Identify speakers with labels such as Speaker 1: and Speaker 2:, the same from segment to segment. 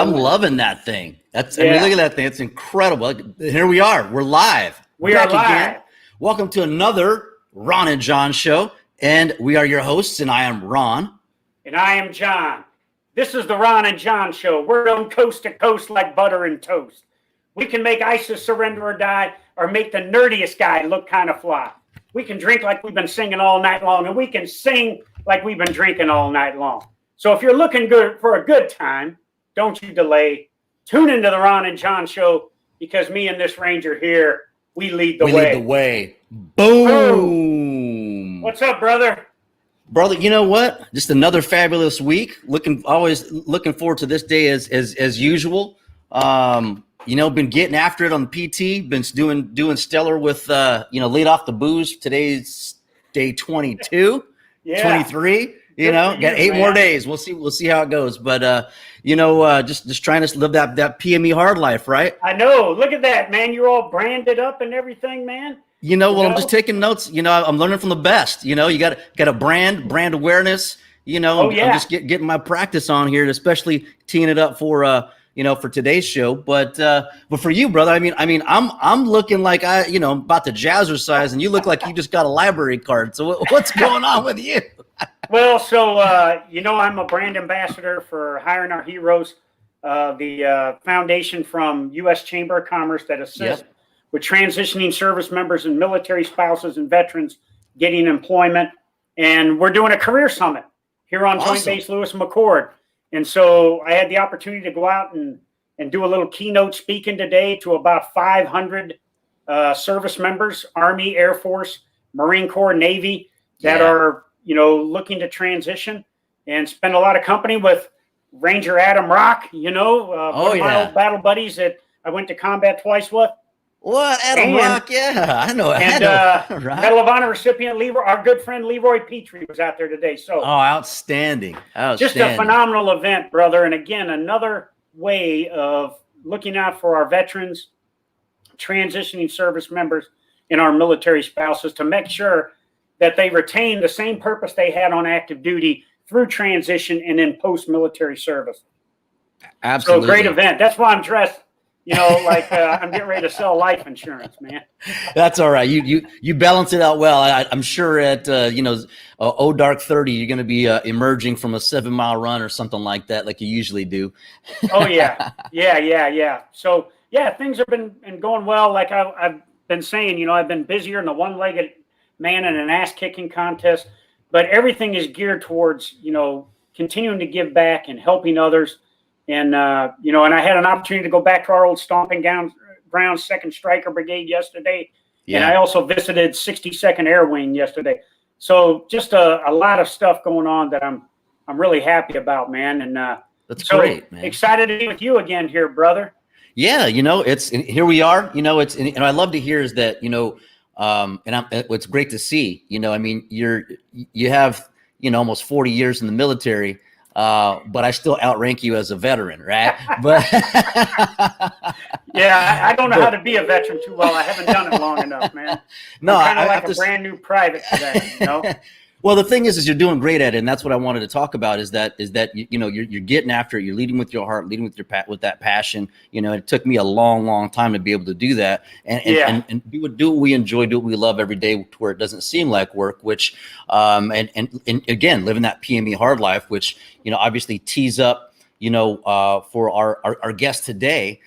Speaker 1: I'm loving that thing. I mean, look at that thing. It's incredible. Here we are. We're live.
Speaker 2: We are live. Again.
Speaker 1: Welcome to another Ron and John show. And we are your hosts, and I am Ron.
Speaker 2: And I am John. This is the Ron and John show. We're on coast to coast like butter and toast. We can make ISIS surrender or die, or make the nerdiest guy look kind of fly. We can drink like we've been singing all night long, and we can sing like we've been drinking all night long. So if you're looking good for a good time, don't you delay. Tune into the Ron and John show, because me and this Ranger here, we lead the way.
Speaker 1: We lead the way. Boom.
Speaker 2: What's up, brother?
Speaker 1: Brother, you know what? Just another fabulous week. Always looking forward to this day as usual. You know, been getting after it on the PT. Been doing stellar with laid off the booze. Today's day 22, 23. You know, got 8 more days. We'll see how it goes. But just trying to live that PME hard life, right?
Speaker 2: I know. Look at that, man. You're all branded up and everything, man.
Speaker 1: I'm just taking notes. I'm learning from the best. You got a brand awareness. I'm just getting my practice on here, especially teeing it up for for today's show. But for you, brother, I'm looking like I'm about to jazzercise, and you look like you just got a library card. So what's going on with you?
Speaker 2: Well, so I'm a brand ambassador for Hiring Our Heroes, the foundation from U.S. Chamber of Commerce that assists with transitioning service members and military spouses and veterans getting employment. And we're doing a career summit here on Joint Base Lewis McChord. And so I had the opportunity to go out and do a little keynote speaking today to about 500 service members, Army, Air Force, Marine Corps, Navy, that are looking to transition, and spend a lot of company with Ranger Adam Rock, my old battle buddies that I went to combat twice with.
Speaker 1: What? Adam Rock? Yeah, I know.
Speaker 2: And right. Medal of Honor recipient, our good friend 𝘬𝘬𝘭𝘺 was out there today. So,
Speaker 1: outstanding.
Speaker 2: Just a phenomenal event, brother. And again, another way of looking out for our veterans, transitioning service members, and our military spouses to make sure that they retain the same purpose they had on active duty through transition and in post-military service.
Speaker 1: Absolutely.
Speaker 2: So great event. That's why I'm dressed, like I'm getting ready to sell life insurance, man.
Speaker 1: That's all right. You balance it out well. I'm sure at, 𝘬𝘪𝘵 you're going to be emerging from a 7-mile run or something like that, like you usually do.
Speaker 2: Oh, yeah. Yeah. So, things have been going well. Like I've been saying, I've been busier in the one-legged man in an ass-kicking contest, but everything is geared towards continuing to give back and helping others. And and I had an opportunity to go back to our old stomping grounds, 2nd Striker Brigade yesterday, and I also visited 62nd Air Wing yesterday. So just a lot of stuff going on that I'm really happy about, man. And
Speaker 1: that's great, man.
Speaker 2: Excited to be with you again here, brother.
Speaker 1: Yeah, here we are. And I love to hear is that it's great to see. You have almost 40 years in the military, but I still outrank you as a veteran, right? But
Speaker 2: I don't know how to be a veteran too well. I haven't done it long enough, man.
Speaker 1: No,
Speaker 2: I'm kind of like a brand new private today,
Speaker 1: Well, the thing is you're doing great at it, and that's what I wanted to talk about. Is that you're getting after it. You're leading with your heart, leading with that passion. It took me a long time to be able to do that, and do what we enjoy, do what we love every day, to where it doesn't seem like work. Which, and again, living that PME hard life, which obviously tees up for our guest today.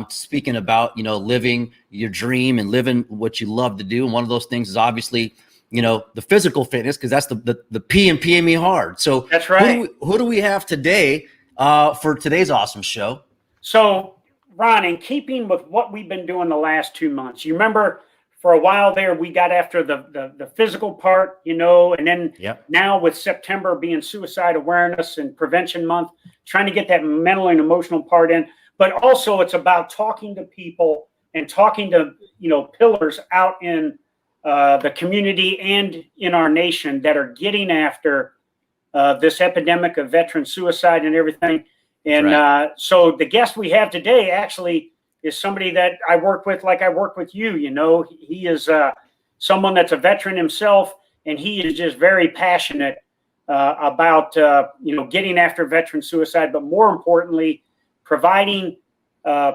Speaker 1: Speaking about living your dream and living what you love to do, and one of those things is obviously the physical fitness, because that's the P and PME hard. So
Speaker 2: that's right.
Speaker 1: Who do we have today for today's awesome show?
Speaker 2: So, Ron, in keeping with what we've been doing the last 2 months, you remember for a while there, we got after the physical part, and then now with September being Suicide Awareness and Prevention Month, trying to get that mental and emotional part in. But also it's about talking to people and talking to, pillars out in the community and in our nation that are getting after this epidemic of veteran suicide and everything. And so the guest we have today actually is somebody that I work with, like I work with you. He is someone that's a veteran himself, and he is just very passionate about getting after veteran suicide, but more importantly, providing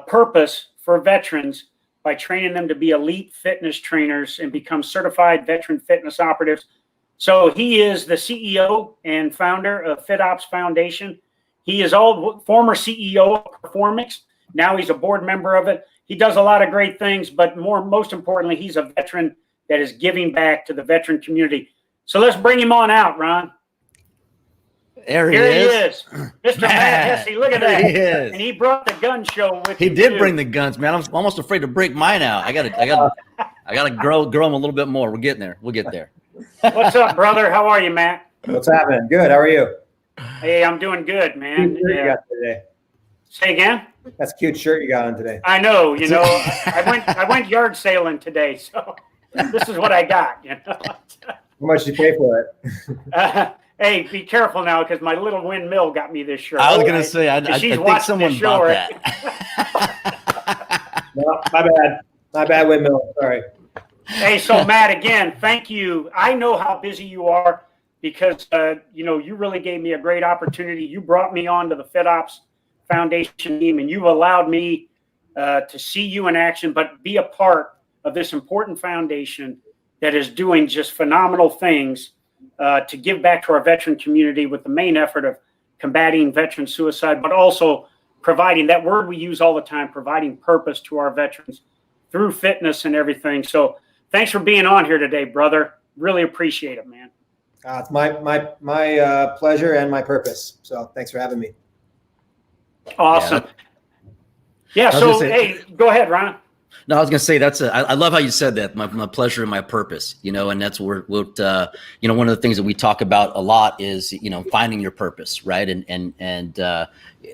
Speaker 2: purpose for veterans by training them to be elite fitness trainers and become certified veteran fitness operatives. So he is the CEO and founder of FitOps Foundation. He is former CEO of Performix. Now he's a board member of it. He does a lot of great things, but most importantly, he's a veteran that is giving back to the veteran community. So let's bring him on out, Ron.
Speaker 1: Here
Speaker 2: he is. Mr. Matt Hesse, look at that.
Speaker 1: He is.
Speaker 2: And he brought the gun show with him.
Speaker 1: He did bring the guns, man. I'm almost afraid to break mine out. I gotta grow them a little bit more. We're getting there. We'll get there.
Speaker 2: What's up, brother? How are you, Matt?
Speaker 3: What's happening? Good. How are you?
Speaker 2: Hey, I'm doing good, man.
Speaker 3: Cute shirt you got today.
Speaker 2: Say again?
Speaker 3: That's a cute shirt you got on today.
Speaker 2: I know. You know, I went yard sailing today, so this is what I got. You know.
Speaker 3: How much did you pay for it?
Speaker 2: Hey, be careful now, because my little windmill got me this shirt.
Speaker 1: I was gonna say, I think someone bought that.
Speaker 3: No, my bad. My bad, windmill. Sorry.
Speaker 2: Hey, so Matt, again, thank you. I know how busy you are because you know, you really gave me a great opportunity. You brought me on to the FitOps Foundation team, and you allowed me to see you in action, but be a part of this important foundation that is doing just phenomenal things to give back to our veteran community with the main effort of combating veteran suicide, but also providing that word we use all the time, providing purpose to our veterans through fitness and everything. So thanks for being on here today, brother. Really appreciate it, man.
Speaker 3: It's my pleasure and my purpose. So thanks for having me.
Speaker 2: Awesome. Yeah. So, hey, go ahead, Ron.
Speaker 1: No, I was going to say I love how you said that, my pleasure and my purpose, you know, and that's what you know, one of the things that we talk about a lot is, you know, finding your purpose, right? And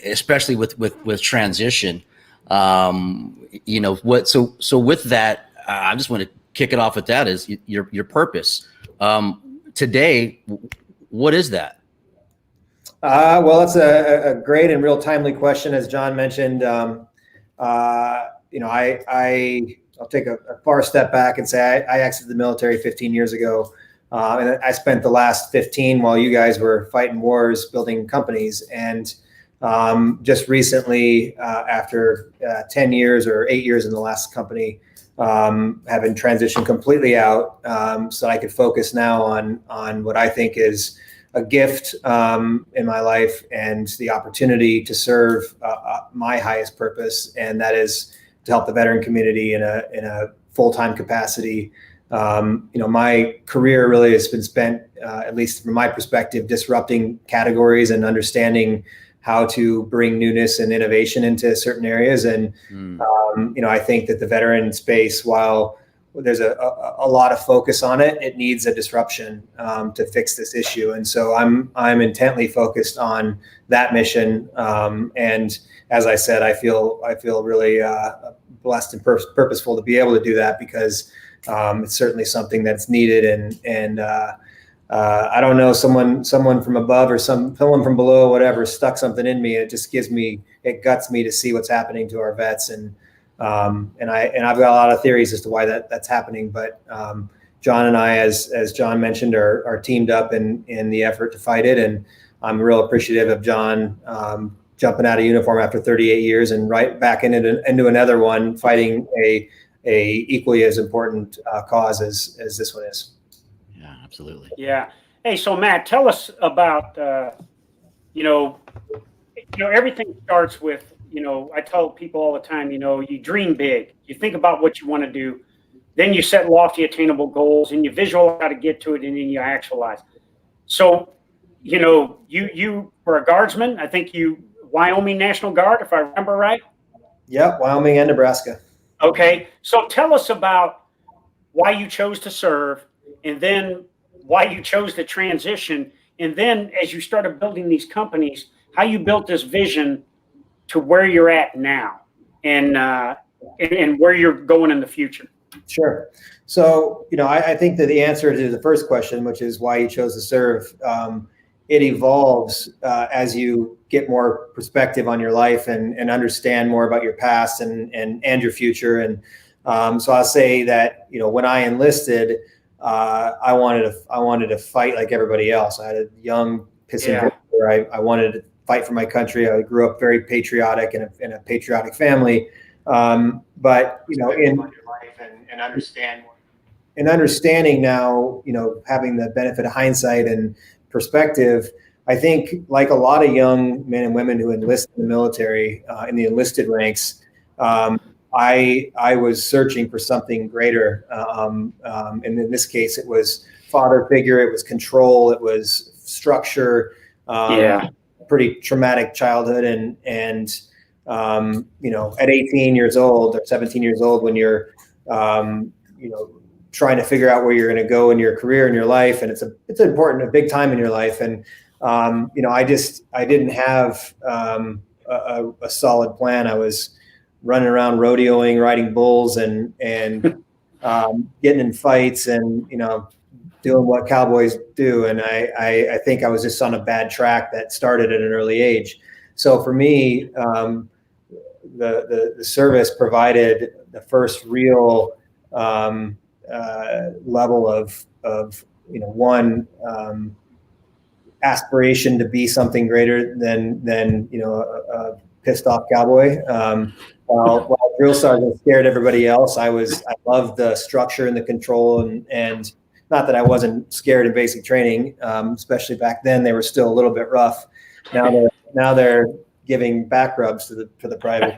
Speaker 1: especially with transition, you know, so with that, I just want to kick it off with that is your purpose. Today, what is that?
Speaker 3: Well, that's a great and real timely question. As John mentioned, you know, I'll take a far step back and say I exited the military 15 years ago. And I spent the last 15 while you guys were fighting wars, building companies. And just recently, after 10 years or 8 years in the last company, having transitioned completely out, so I could focus now on what I think is a gift in my life and the opportunity to serve my highest purpose, and that is to help the veteran community in a full-time capacity. You know, my career really has been spent, at least from my perspective, disrupting categories and understanding how to bring newness and innovation into certain areas. And you know, I think that the veteran space, while there's a lot of focus on it, it needs a disruption to fix this issue. And so I'm intently focused on that mission. And as I said, I feel really blessed and purposeful to be able to do that, because it's certainly something that's needed. And I don't know, someone from above or someone from below, whatever, stuck something in me. It just it guts me to see what's happening to our vets. And I've got a lot of theories as to why that's happening. But John and I, as John mentioned, are teamed up in the effort to fight it. And I'm real appreciative of John jumping out of uniform after 38 years and right back into another one, fighting a equally as important cause as this one is.
Speaker 1: Yeah, absolutely.
Speaker 2: Yeah. Hey, so Matt, tell us about you know, everything starts with, you know, I tell people all the time, you know, you dream big, you think about what you want to do, then you set lofty attainable goals, and you visualize how to get to it, and then you actualize. So, you know, you were a guardsman. I think Wyoming National Guard, if I remember right.
Speaker 3: Yep, Wyoming and Nebraska.
Speaker 2: Okay, so tell us about why you chose to serve, and then why you chose to transition, and then as you started building these companies, how you built this vision to where you're at now, and where you're going in the future.
Speaker 3: Sure. So, you know, I think that the answer to the first question, which is why you chose to serve, it evolves as you get more perspective on your life and understand more about your past and your future. And so I'll say that, you know, when I enlisted, I wanted to fight like everybody else. I had a young pissing where I wanted fight for my country. I grew up very patriotic in a patriotic family. But, you know, in your life and understanding now, you know, having the benefit of hindsight and perspective, I think like a lot of young men and women who enlist in the military, in the enlisted ranks, I was searching for something greater. And in this case, it was father figure, it was control, it was structure, pretty traumatic childhood. And you know, at 18 years old or 17 years old, when you're, you know, trying to figure out where you're going to go in your career and your life, and it's important, a big time in your life. And, you know, I didn't have a solid plan. I was running around rodeoing, riding bulls, and getting in fights, and, you know, doing what cowboys do. And I think I was just on a bad track that started at an early age. So for me, the service provided the first real level of you know, one, aspiration to be something greater than you know, a pissed off cowboy. While drill sergeant scared everybody else, I loved the structure and the control, and not that I wasn't scared in basic training, especially back then. They were still a little bit rough. Now they're giving back rubs to the private.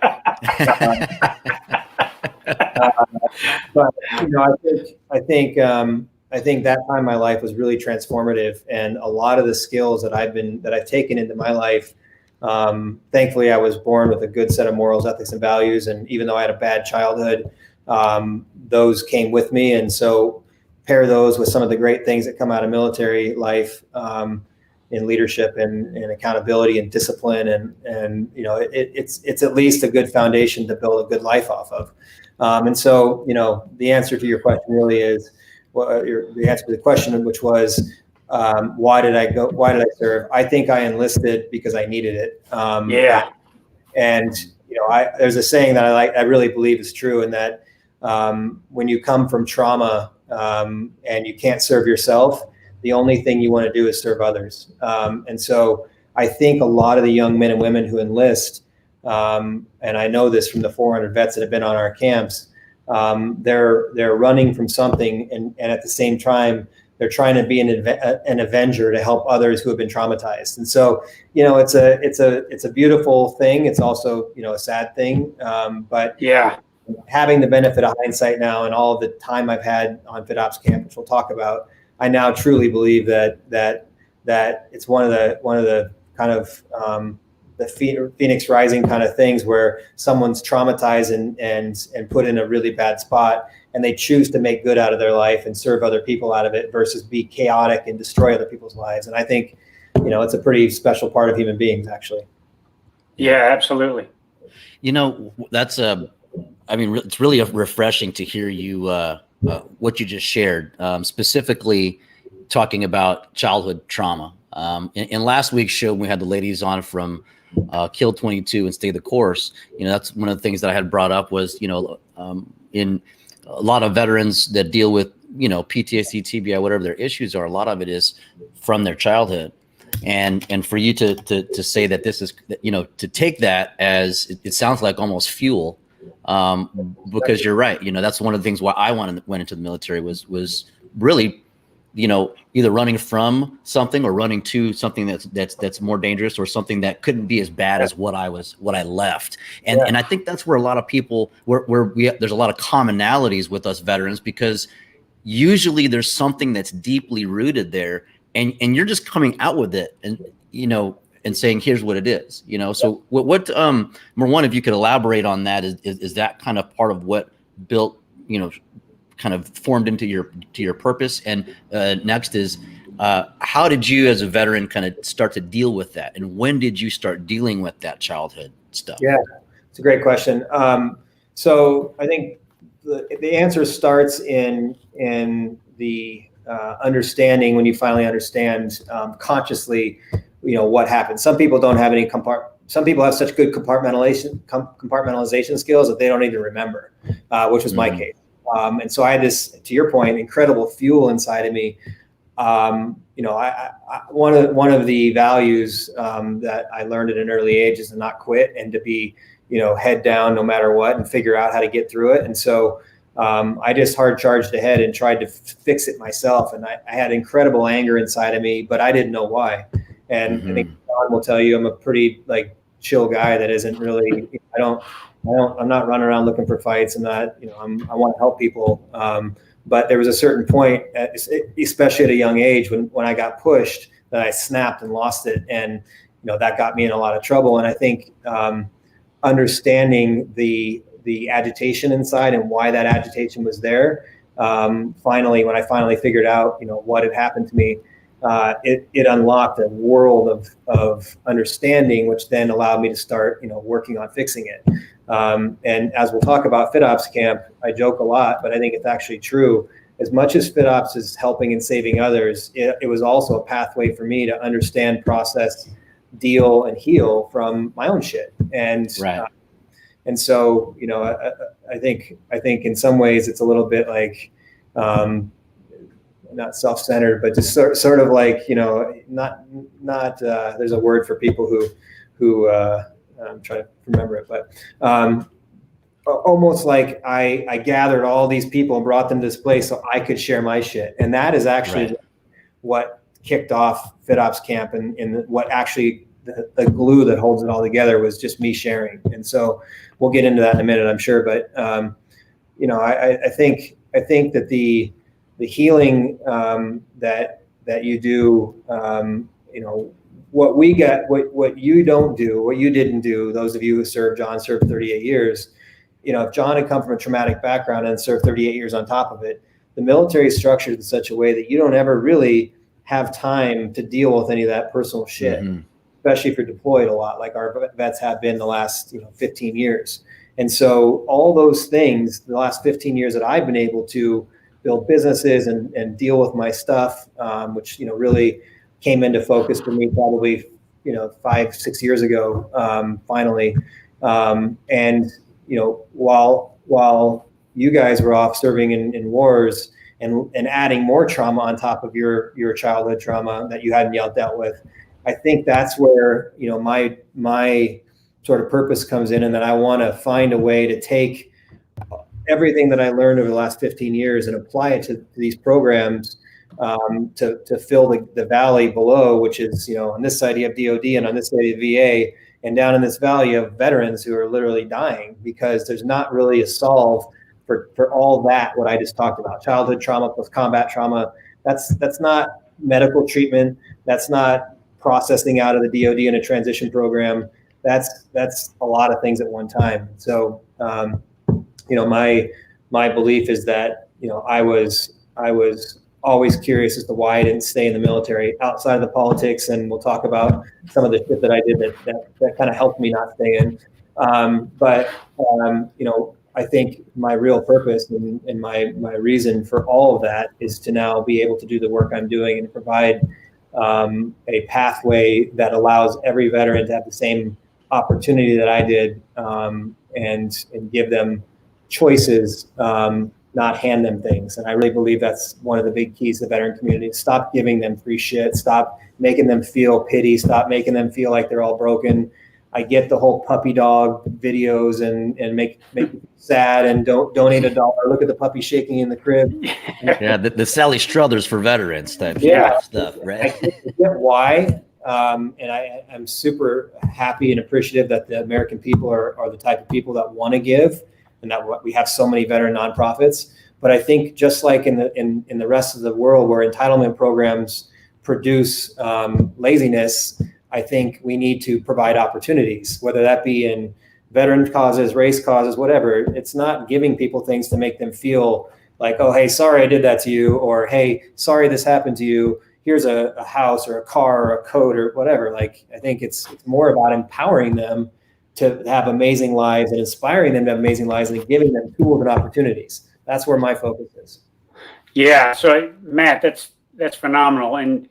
Speaker 3: But you know, I think that time in my life was really transformative, and a lot of the skills that I've taken into my life. Thankfully, I was born with a good set of morals, ethics, and values, and even though I had a bad childhood, those came with me. And so, pair those with some of the great things that come out of military life, in leadership and accountability and discipline, and you know, it's at least a good foundation to build a good life off of. And so, you know, the answer to your question really is, the answer to the question, which was, why did I serve? I think I enlisted because I needed it. And you know, there's a saying that I really believe is true, in that when you come from trauma and you can't serve yourself, the only thing you want to do is serve others. And so I think a lot of the young men and women who enlist, and I know this from the 400 vets that have been on our camps, they're running from something, and at the same time, they're trying to be an avenger to help others who have been traumatized. And so, you know, it's a beautiful thing. It's also, you know, a sad thing. But having the benefit of hindsight now, and all of the time I've had on FitOps camp, which we'll talk about, I now truly believe that it's one of the kind of the Phoenix Rising kind of things, where someone's traumatized and put in a really bad spot, and they choose to make good out of their life and serve other people out of it, versus be chaotic and destroy other people's lives. And I think, you know, it's a pretty special part of human beings, actually.
Speaker 2: Yeah, absolutely.
Speaker 1: You know, that's I mean, it's really refreshing to hear you, what you just shared, specifically talking about childhood trauma. In last week's show, we had the ladies on from Kill 22 and Stay the Course. You know, that's one of the things that I had brought up was, you know, in a lot of veterans that deal with, you know, PTSD, TBI, whatever their issues are, a lot of it is from their childhood. And for you to say that this is, you know, to take that as, it sounds like almost fuel, because you're right. You know, that's one of the things why I went into the military was really, you know, either running from something or running to something that's more dangerous, or something that couldn't be as bad as what I left. And I think that's where a lot of people, there's a lot of commonalities with us veterans, because usually there's something that's deeply rooted there, and you're just coming out with it, and, you know, and saying, here's what it is, you know. So what number one, if you could elaborate on that, is that kind of part of what built, you know, kind of formed into your purpose? And next is, how did you as a veteran kind of start to deal with that, and when did you start dealing with that childhood stuff?
Speaker 3: Yeah, it's a great question. So I think the answer starts in the understanding, when you finally understand consciously, you know, what happened. Some people don't have any some people have such good compartmentalization skills that they don't even remember, which was my case. And so I had this, to your point, incredible fuel inside of me you know, one of the values that I learned at an early age is to not quit and to be, you know, head down no matter what and figure out how to get through it. And so I just hard charged ahead and tried to fix it myself. And I had incredible anger inside of me, but I didn't know why. And I think John will tell you, I'm a pretty like chill guy that isn't really, I'm not running around looking for fights. I'm not, you know, I want to help people. But there was a certain point, especially at a young age, when I got pushed, that I snapped and lost it. And, you know, that got me in a lot of trouble. And I think understanding the agitation inside and why that agitation was there, finally, when I finally figured out, you know, what had happened to me, it unlocked a world of understanding, which then allowed me to start, you know, working on fixing it. And as we'll talk about FitOps Camp, I joke a lot, but I think it's actually true. As much as FitOps is helping and saving others, it was also a pathway for me to understand, process, deal, and heal from my own shit. And and so, you know, I think in some ways it's a little bit like, not self-centered, but just sort of like, you know, not there's a word for people who I'm trying to remember it, but almost like I gathered all these people and brought them to this place so I could share my shit. And that is actually what kicked off FitOps Camp, and what actually the glue that holds it all together was just me sharing. And so we'll get into that in a minute, I'm sure. But you know, I think that the healing that you do, you know, what we got, what you don't do, what you didn't do, those of you who served, John served 38 years, you know, if John had come from a traumatic background and served 38 years on top of it, the military is structured in such a way that you don't ever really have time to deal with any of that personal shit, especially if you're deployed a lot, like our vets have been the last, you know, 15 years. And so all those things, the last 15 years that I've been able to build businesses and deal with my stuff, which, you know, really came into focus for me probably, you know, 5-6 years ago, finally. And, you know, while you guys were off serving in wars and adding more trauma on top of your childhood trauma that you hadn't yet dealt with, I think that's where, you know, my sort of purpose comes in, and that I want to find a way to take everything that I learned over the last 15 years and apply it to these programs, to fill the valley below, which is, you know, on this side you have DOD and on this side you have VA, and down in this valley you have veterans who are literally dying because there's not really a solve for all that, what I just talked about, childhood trauma plus combat trauma. That's not medical treatment. That's not processing out of the DOD in a transition program. That's a lot of things at one time. So, you know, my belief is that, you know, I was always curious as to why I didn't stay in the military outside of the politics, and we'll talk about some of the shit that I did that kind of helped me not stay in. But you know, I think my real purpose and my reason for all of that is to now be able to do the work I'm doing and provide a pathway that allows every veteran to have the same opportunity that I did, and give them choices, not hand them things. And I really believe that's one of the big keys to the veteran community. Stop giving them free shit. Stop making them feel pity. Stop making them feel like they're all broken. I get the whole puppy dog videos and make you sad and don't donate $1. Look at the puppy shaking in the crib.
Speaker 1: Yeah, the Sally Struthers for veterans type stuff, right?
Speaker 3: I get why. And I'm super happy and appreciative that the American people are the type of people that want to give, and that we have so many veteran nonprofits. But I think just like in the rest of the world where entitlement programs produce laziness, I think we need to provide opportunities, whether that be in veteran causes, race causes, whatever. It's not giving people things to make them feel like, oh, hey, sorry I did that to you, or hey, sorry this happened to you. Here's a house or a car or a coat or whatever. Like, I think it's more about empowering them to have amazing lives and inspiring them to have amazing lives and giving them tools and opportunities. That's where my focus is. Yeah.
Speaker 2: So Matt, that's phenomenal. And,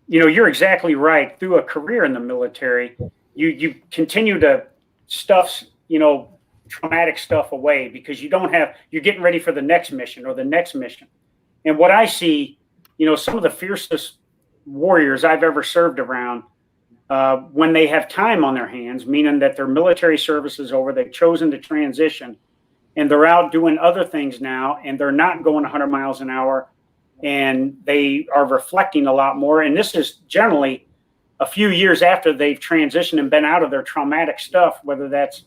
Speaker 2: you know, you're exactly right. Through a career in the military, you continue to stuff, you know, traumatic stuff away because you're getting ready for the next mission or the next mission. And what I see some of the fiercest warriors I've ever served around, when they have time on their hands, meaning that their military service is over, they've chosen to transition, and they're out doing other things now, and they're not going 100 miles an hour, and they are reflecting a lot more. And this is generally a few years after they've transitioned and been out of their traumatic stuff, whether that's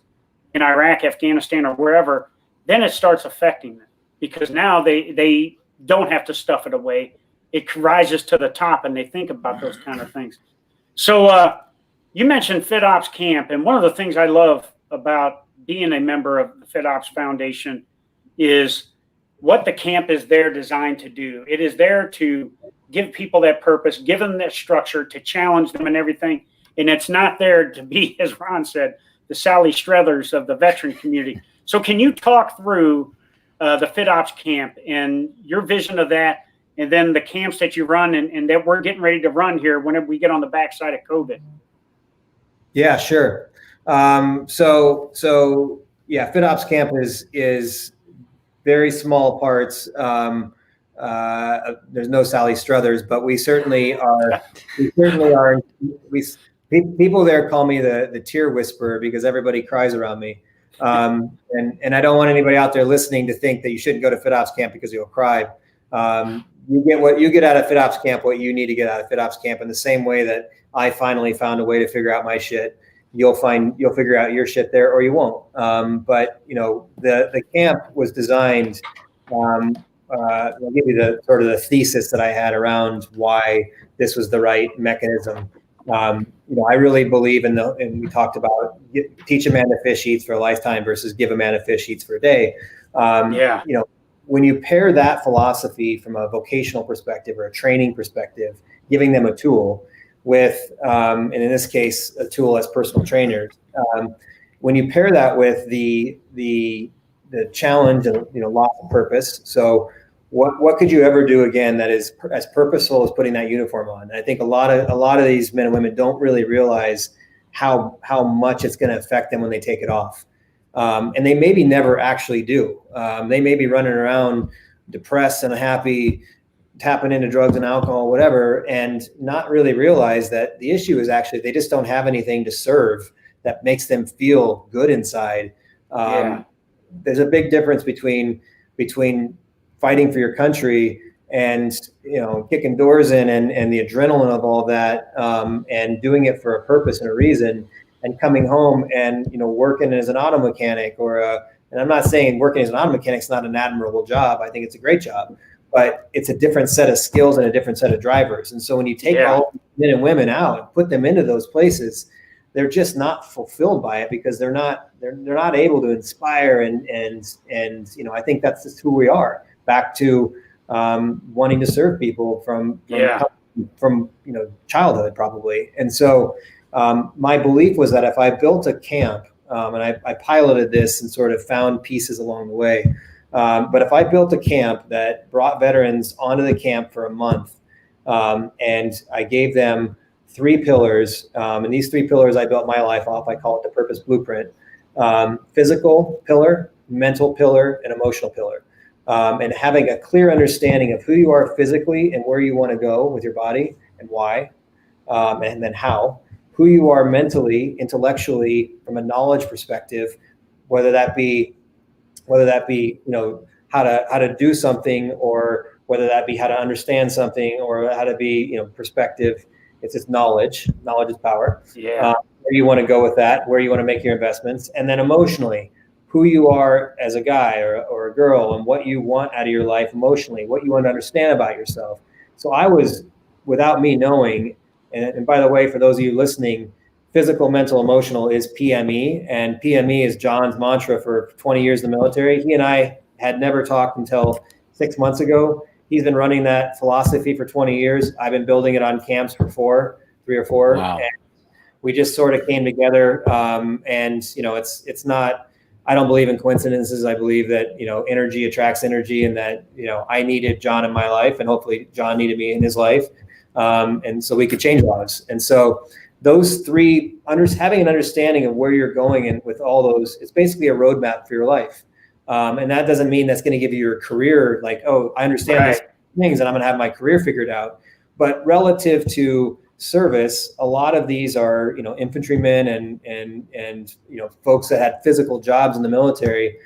Speaker 2: in Iraq, Afghanistan, or wherever. Then it starts affecting them, because now they don't have to stuff it away. It rises to the top, and they think about those kind of things. So you mentioned FitOps Camp, and one of the things I love about being a member of the FitOps Foundation is what the camp is there designed to do. It is there to give people that purpose, give them that structure, to challenge them and everything. And it's not there to be, as Ron said, the Sally Struthers of the veteran community. So can you talk through the FitOps Camp and your vision of that, and then the camps that you run and that we're getting ready to run here whenever we get on the backside of COVID?
Speaker 3: Yeah, sure. So yeah, FitOps Camp is very small parts. There's no Sally Struthers, but we certainly are. People there call me the tear whisperer, because everybody cries around me. And I don't want anybody out there listening to think that you shouldn't go to FitOps Camp because you'll cry. You get what you get out of FitOps Camp, what you need to get out of FitOps Camp, in the same way that I finally found a way to figure out my shit. You'll figure out your shit there, or you won't. But the camp was designed. I'll give you the thesis that I had around why this was the right mechanism. I really believe and we talked about teach a man to fish eats for a lifetime versus give a man a fish eats for a day. When you pair that philosophy from a vocational perspective or a training perspective, giving them a tool with, and in this case, a tool as personal trainers, when you pair that with the challenge and loss of purpose. So what could you ever do again that is as purposeful as putting that uniform on? And I think a lot of these men and women don't really realize how much it's going to affect them when they take it off. And they maybe never actually do. They may be running around depressed and unhappy, tapping into drugs and alcohol, whatever, and not really realize that the issue is actually they just don't have anything to serve that makes them feel good inside. There's a big difference between fighting for your country and kicking doors in and the adrenaline of all that, and doing it for a purpose and a reason, and coming home and working as an auto mechanic and I'm not saying working as an auto mechanic is not an admirable job. I think it's a great job, but it's a different set of skills and a different set of drivers. And so when you take all men and women out and put them into those places, they're just not fulfilled by it, because they're not able to inspire and I think that's just who we are. Back to wanting to serve people from childhood probably. And so my belief was that if I built a camp, and I piloted this and sort of found pieces along the way, but if I built a camp that brought veterans onto the camp for a month, and I gave them 3 pillars, and these 3 pillars I built my life off. I call it the purpose blueprint: physical pillar, mental pillar, and emotional pillar. And having a clear understanding of who you are physically and where you want to go with your body and why, and then how, who you are mentally, intellectually, from a knowledge perspective, whether that be how to do something, or whether that be how to understand something, or how to be perspective. It's just knowledge. Knowledge is power. Where you want to go with that, where you want to make your investments, and then emotionally, who you are as a guy or a girl, and what you want out of your life emotionally, what you want to understand about yourself. So I was, without me knowing, and by the way, for those of you listening, physical, mental, emotional is PME, and PME is John's mantra for 20 years in the military. He and I had never talked until 6 months ago. He's been running that philosophy for 20 years. I've been building it on camps for 3 or 4.
Speaker 1: Wow.
Speaker 3: And we just sort of came together. And it's not, I don't believe in coincidences. I believe that, energy attracts energy, and that, I needed John in my life, and hopefully John needed me in his life. And so we could change lives. And so those 3, having an understanding of where you're going, and with all those, it's basically a roadmap for your life. And that doesn't mean that's going to give you your career, like, oh, I understand this, things and I'm going to have my career figured out. But relative to service, a lot of these are, infantrymen and folks that had physical jobs in the military.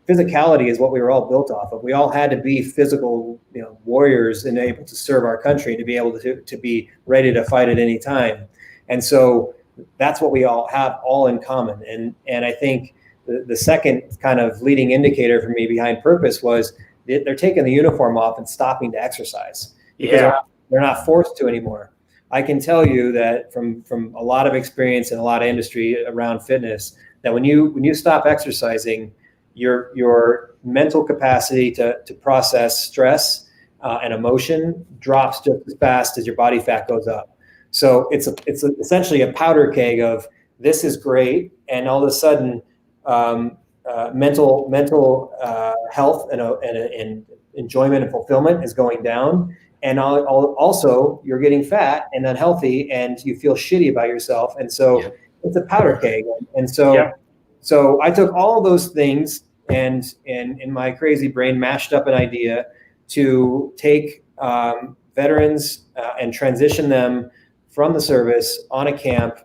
Speaker 3: Physicality is what we were all built off of. We all had to be physical, warriors and able to serve our country, to be able to be ready to fight at any time. And so that's what we all have all in common. And I think the second kind of leading indicator for me behind purpose was they're taking the uniform off and stopping to exercise because they're not forced to anymore. I can tell you that from a lot of experience and a lot of industry around fitness, that when you stop exercising, your mental capacity to process stress and emotion drops just as fast as your body fat goes up. So it's essentially a powder keg of this is great, and all of a sudden mental health and enjoyment and fulfillment is going down, and also you're getting fat and unhealthy, and you feel shitty about yourself, and so it's a powder keg, and so. So I took all those things and in my crazy brain mashed up an idea to take veterans and transition them from the service on a camp.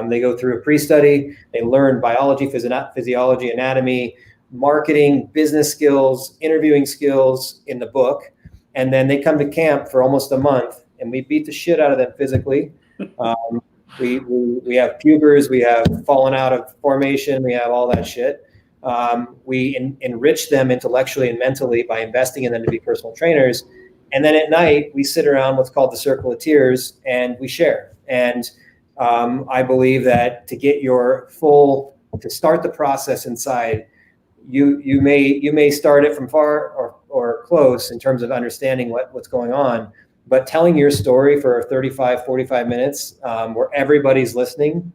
Speaker 3: They go through a pre-study, they learn biology, physiology, anatomy, marketing, business skills, interviewing skills in the book. And then they come to camp for almost a month, and we beat the shit out of them physically. We have pubers, we have fallen out of formation, we have all that shit. We enrich them intellectually and mentally by investing in them to be personal trainers. And then at night, we sit around what's called the circle of tears, and we share. And I believe that to get to start the process inside, you may start it from far or close in terms of understanding what's going on. But telling your story for 35, 45 minutes where everybody's listening,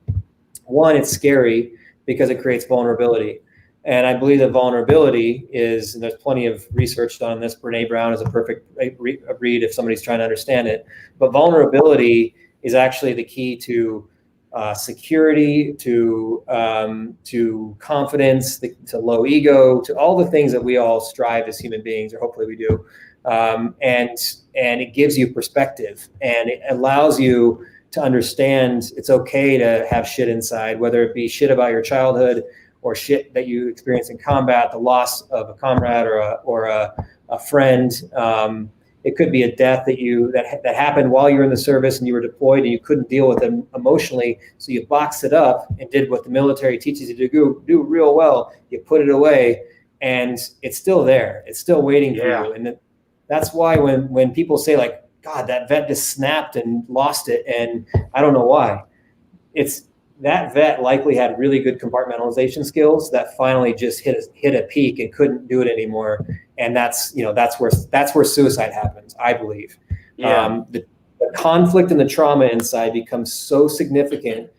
Speaker 3: one, it's scary because it creates vulnerability. And I believe that vulnerability is, and there's plenty of research done on this, Brené Brown is a perfect read if somebody's trying to understand it. But vulnerability is actually the key to security, to confidence, to low ego, to all the things that we all strive as human beings, or hopefully we do. And it gives you perspective, and it allows you to understand it's okay to have shit inside, whether it be shit about your childhood or shit that you experience in combat, the loss of a comrade or a friend. It could be a death that happened while you were in the service and you were deployed and you couldn't deal with them emotionally. So you boxed it up and did what the military teaches you to do real well. You put it away, and it's still there. It's still waiting for you. And that's why when people say like, God, that vet just snapped and lost it, and I don't know why, it's that vet likely had really good compartmentalization skills that finally just hit a peak and couldn't do it anymore. And that's where suicide happens, I believe. The conflict and the trauma inside becomes so significant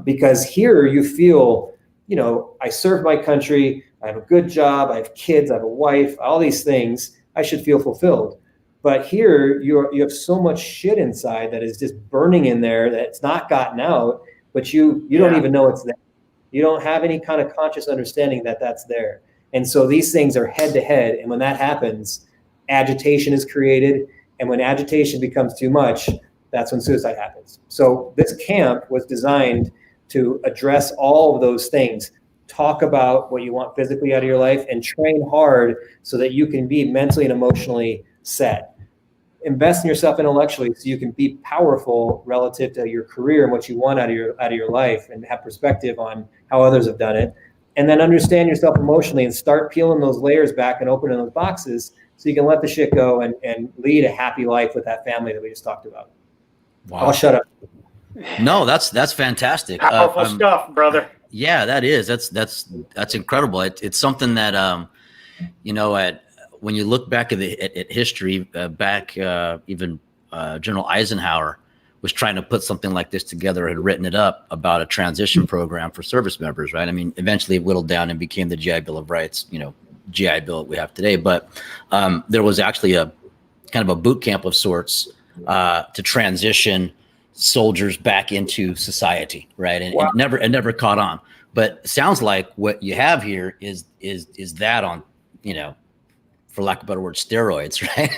Speaker 3: because here you feel, I serve my country, I have a good job, I have kids, I have a wife, all these things, I should feel fulfilled. But here you have so much shit inside that is just burning in there that's not gotten out, but you don't even know it's there. You don't have any kind of conscious understanding that that's there. And so these things are head to head. And when that happens, agitation is created. And when agitation becomes too much, that's when suicide happens. So this camp was designed to address all of those things. Talk about what you want physically out of your life and train hard so that you can be mentally and emotionally set. Invest in yourself intellectually so you can be powerful relative to your career and what you want out of your life, and have perspective on how others have done it. And then understand yourself emotionally and start peeling those layers back and opening those boxes so you can let the shit go and lead a happy life with that family that we just talked about. Wow. I'll shut up.
Speaker 1: No, that's fantastic.
Speaker 2: Powerful stuff, brother.
Speaker 1: Yeah, that is. That's incredible. It's something that, when you look back at history, back even General Eisenhower was trying to put something like this together, had written it up about a transition program for service members, right? I mean, eventually it whittled down and became the GI Bill of Rights, GI Bill that we have today. But there was actually a kind of a boot camp of sorts to transition soldiers back into society, right? And
Speaker 2: wow.
Speaker 1: it never caught on. But it sounds like what you have here is that on, for lack of a better word, steroids, right?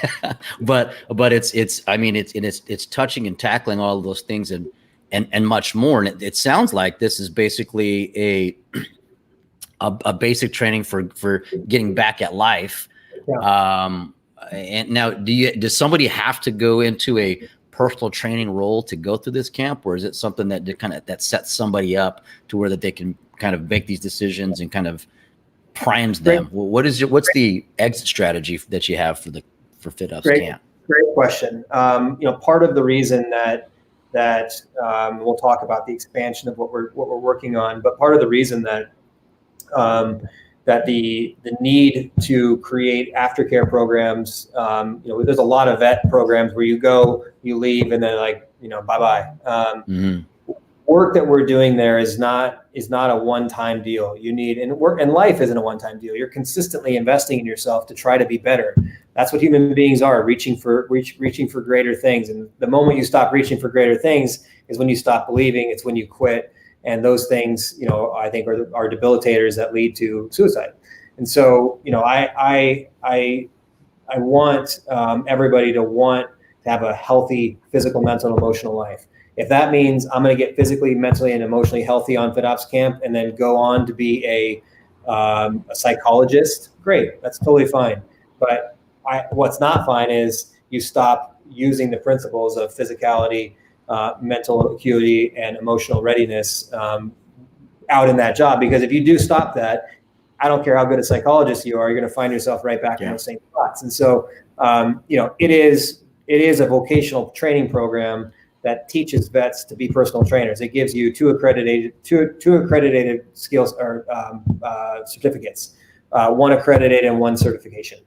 Speaker 1: but it's touching and tackling all of those things and much more. And it sounds like this is basically a basic training for getting back at life. Yeah. And now, does somebody have to go into a personal training role to go through this camp, or is it something that sets somebody up to where that they can kind of make these decisions and kind of primes them? What's the exit strategy that you have for FitOps camp?
Speaker 3: Great question. Part of the reason that we'll talk about the expansion of what we're working on, but part of the reason that the need to create aftercare programs, there's a lot of vet programs where you go, you leave, and then bye-bye. Work that we're doing there is not a one-time deal. You need, and life isn't a one-time deal. You're consistently investing in yourself to try to be better. That's what human beings are, reaching for greater things. And the moment you stop reaching for greater things is when you stop believing. It's when you quit. And those things, I think are debilitators that lead to suicide. And so, I want everybody to want to have a healthy physical, mental, and emotional life. If that means I'm going to get physically, mentally, and emotionally healthy on FitOps camp and then go on to be a psychologist, great, that's totally fine. But what's not fine is you stop using the principles of physicality, mental acuity, and emotional readiness out in that job. Because if you do stop that, I don't care how good a psychologist you are, you're going to find yourself right back in those same spots. And so, it is a vocational training program that teaches vets to be personal trainers. It gives you two accredited skills or certificates, one accredited and one certification.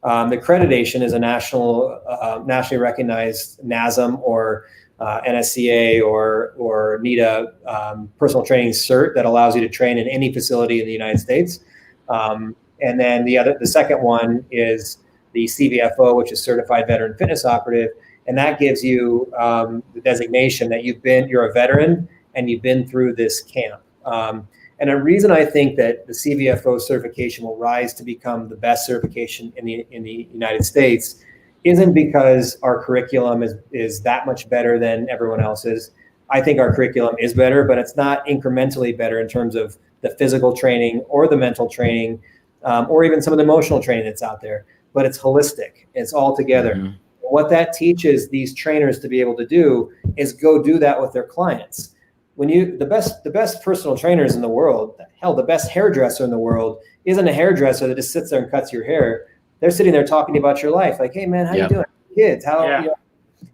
Speaker 3: The accreditation is a nationally recognized NASM or NSCA or 𝘵𝘠𝘠 personal training cert that allows you to train in any facility in the United States. And then the second one is the CVFO, which is Certified Veteran Fitness Operative. And that gives you the designation that you're a veteran and you've been through this camp. And a reason I think that the CVFO certification will rise to become the best certification in the United States isn't because our curriculum is that much better than everyone else's. I think our curriculum is better, but it's not incrementally better in terms of the physical training or the mental training, or even some of the emotional training that's out there. But it's holistic. It's all together. Mm-hmm. What that teaches these trainers to be able to do is go do that with their clients. The best personal trainers in the world, hell, the best hairdresser in the world isn't a hairdresser that just sits there and cuts your hair. They're sitting there talking about your life. Like, hey man, how you doing? Kids,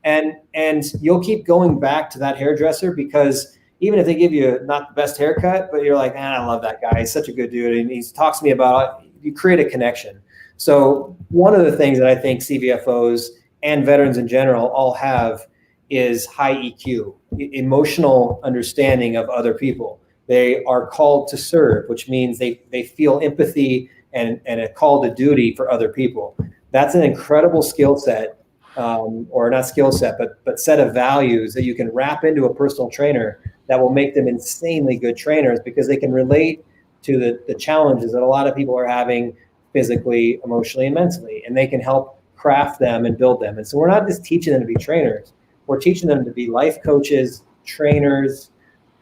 Speaker 3: and you'll keep going back to that hairdresser because even if they give you not the best haircut, but you're like, man, I love that guy. He's such a good dude. And he talks to me about it. You create a connection. So one of the things that I think CVFOs and veterans in general all have is high EQ, emotional understanding of other people. They are called to serve, which means they feel empathy and a call to duty for other people. That's an incredible skill set, or not skill set, but set of values that you can wrap into a personal trainer that will make them insanely good trainers because they can relate to the challenges that a lot of people are having physically, emotionally, and mentally, and they can help craft them and build them. And so we're not just teaching them to be trainers, we're teaching them to be life coaches, trainers.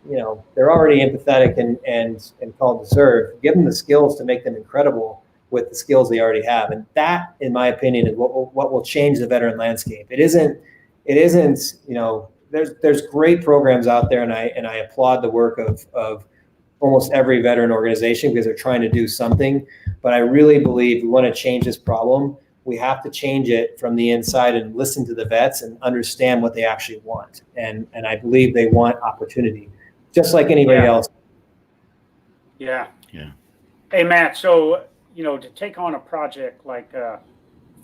Speaker 3: They're already empathetic and called to serve. Give them the skills to make them incredible with the skills they already have. And that, in my opinion, is what will change the veteran landscape. It isn't, there's great programs out there, and I applaud the work of almost every veteran organization because they're trying to do something. But I really believe we want to change this problem. We have to change it from the inside and listen to the vets and understand what they actually want. And I believe they want opportunity, just like anybody else.
Speaker 2: Yeah. Hey, Matt, so, to take on a project like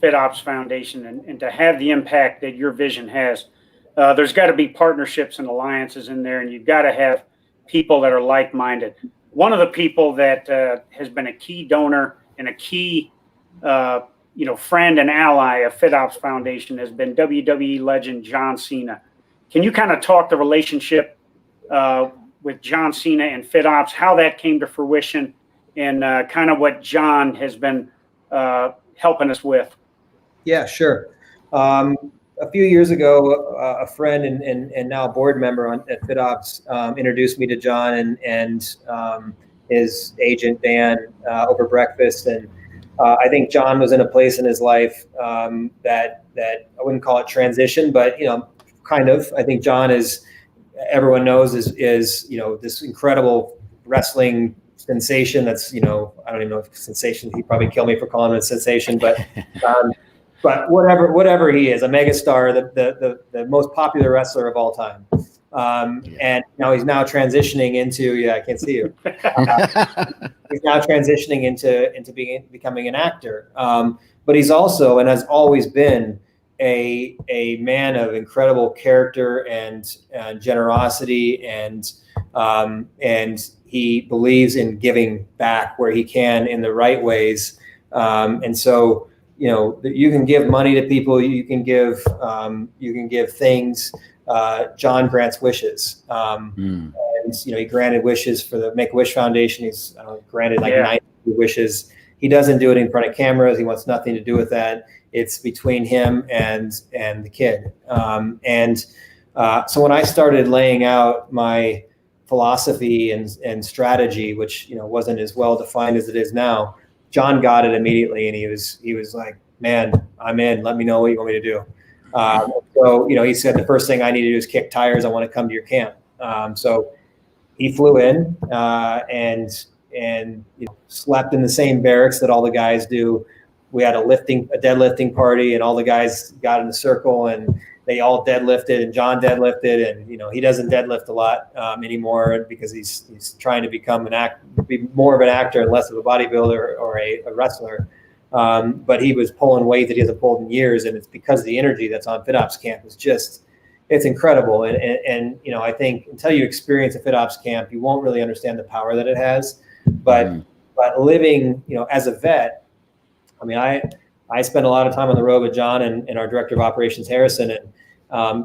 Speaker 2: FitOps Foundation and to have the impact that your vision has, there's got to be partnerships and alliances in there, and you've got to have people that are like-minded. One of the people that has been a key donor and a key friend and ally of FitOps Foundation has been WWE legend John Cena. Can you kind of talk the relationship with John Cena and FitOps, how that came to fruition, and kind of what John has been helping us with.
Speaker 3: Yeah, sure. A few years ago, a friend and now a board member at FitOps introduced me to John and his agent Dan over breakfast, and I think John was in a place in his life that I wouldn't call it transition, but kind of. I think John is, everyone knows, is this incredible wrestling sensation. That's I don't even know if sensation. He'd probably kill me for calling him a sensation, but. But whatever he is, a megastar, the most popular wrestler of all time, and he's now transitioning into I can't see you. He's now transitioning into becoming an actor, but he's also and has always been a man of incredible character and generosity, and he believes in giving back where he can in the right ways, and so. You can give money to people. You can give things. John grants wishes, and he granted wishes for the Make-A-Wish Foundation. He's granted 90 wishes. He doesn't do it in front of cameras. He wants nothing to do with that. It's between him and the kid. So when I started laying out my philosophy and strategy, which wasn't as well defined as it is now. John got it immediately, and he was like, "Man, I'm in. Let me know what you want me to do." So he said the first thing I need to do is kick tires. I want to come to your camp. So he flew in and slept in the same barracks that all the guys do. We had a deadlifting party, and all the guys got in a circle, and they all deadlifted, and John deadlifted, and he doesn't deadlift a lot anymore because he's trying to be more of an actor and less of a bodybuilder or a wrestler. But he was pulling weight that he hasn't pulled in years, and it's because the energy that's on FitOps camp is it's incredible. And I think until you experience a FitOps camp, you won't really understand the power that it has. But living, as a vet, I mean, I spend a lot of time on the road with John and our director of operations, Harrison, and I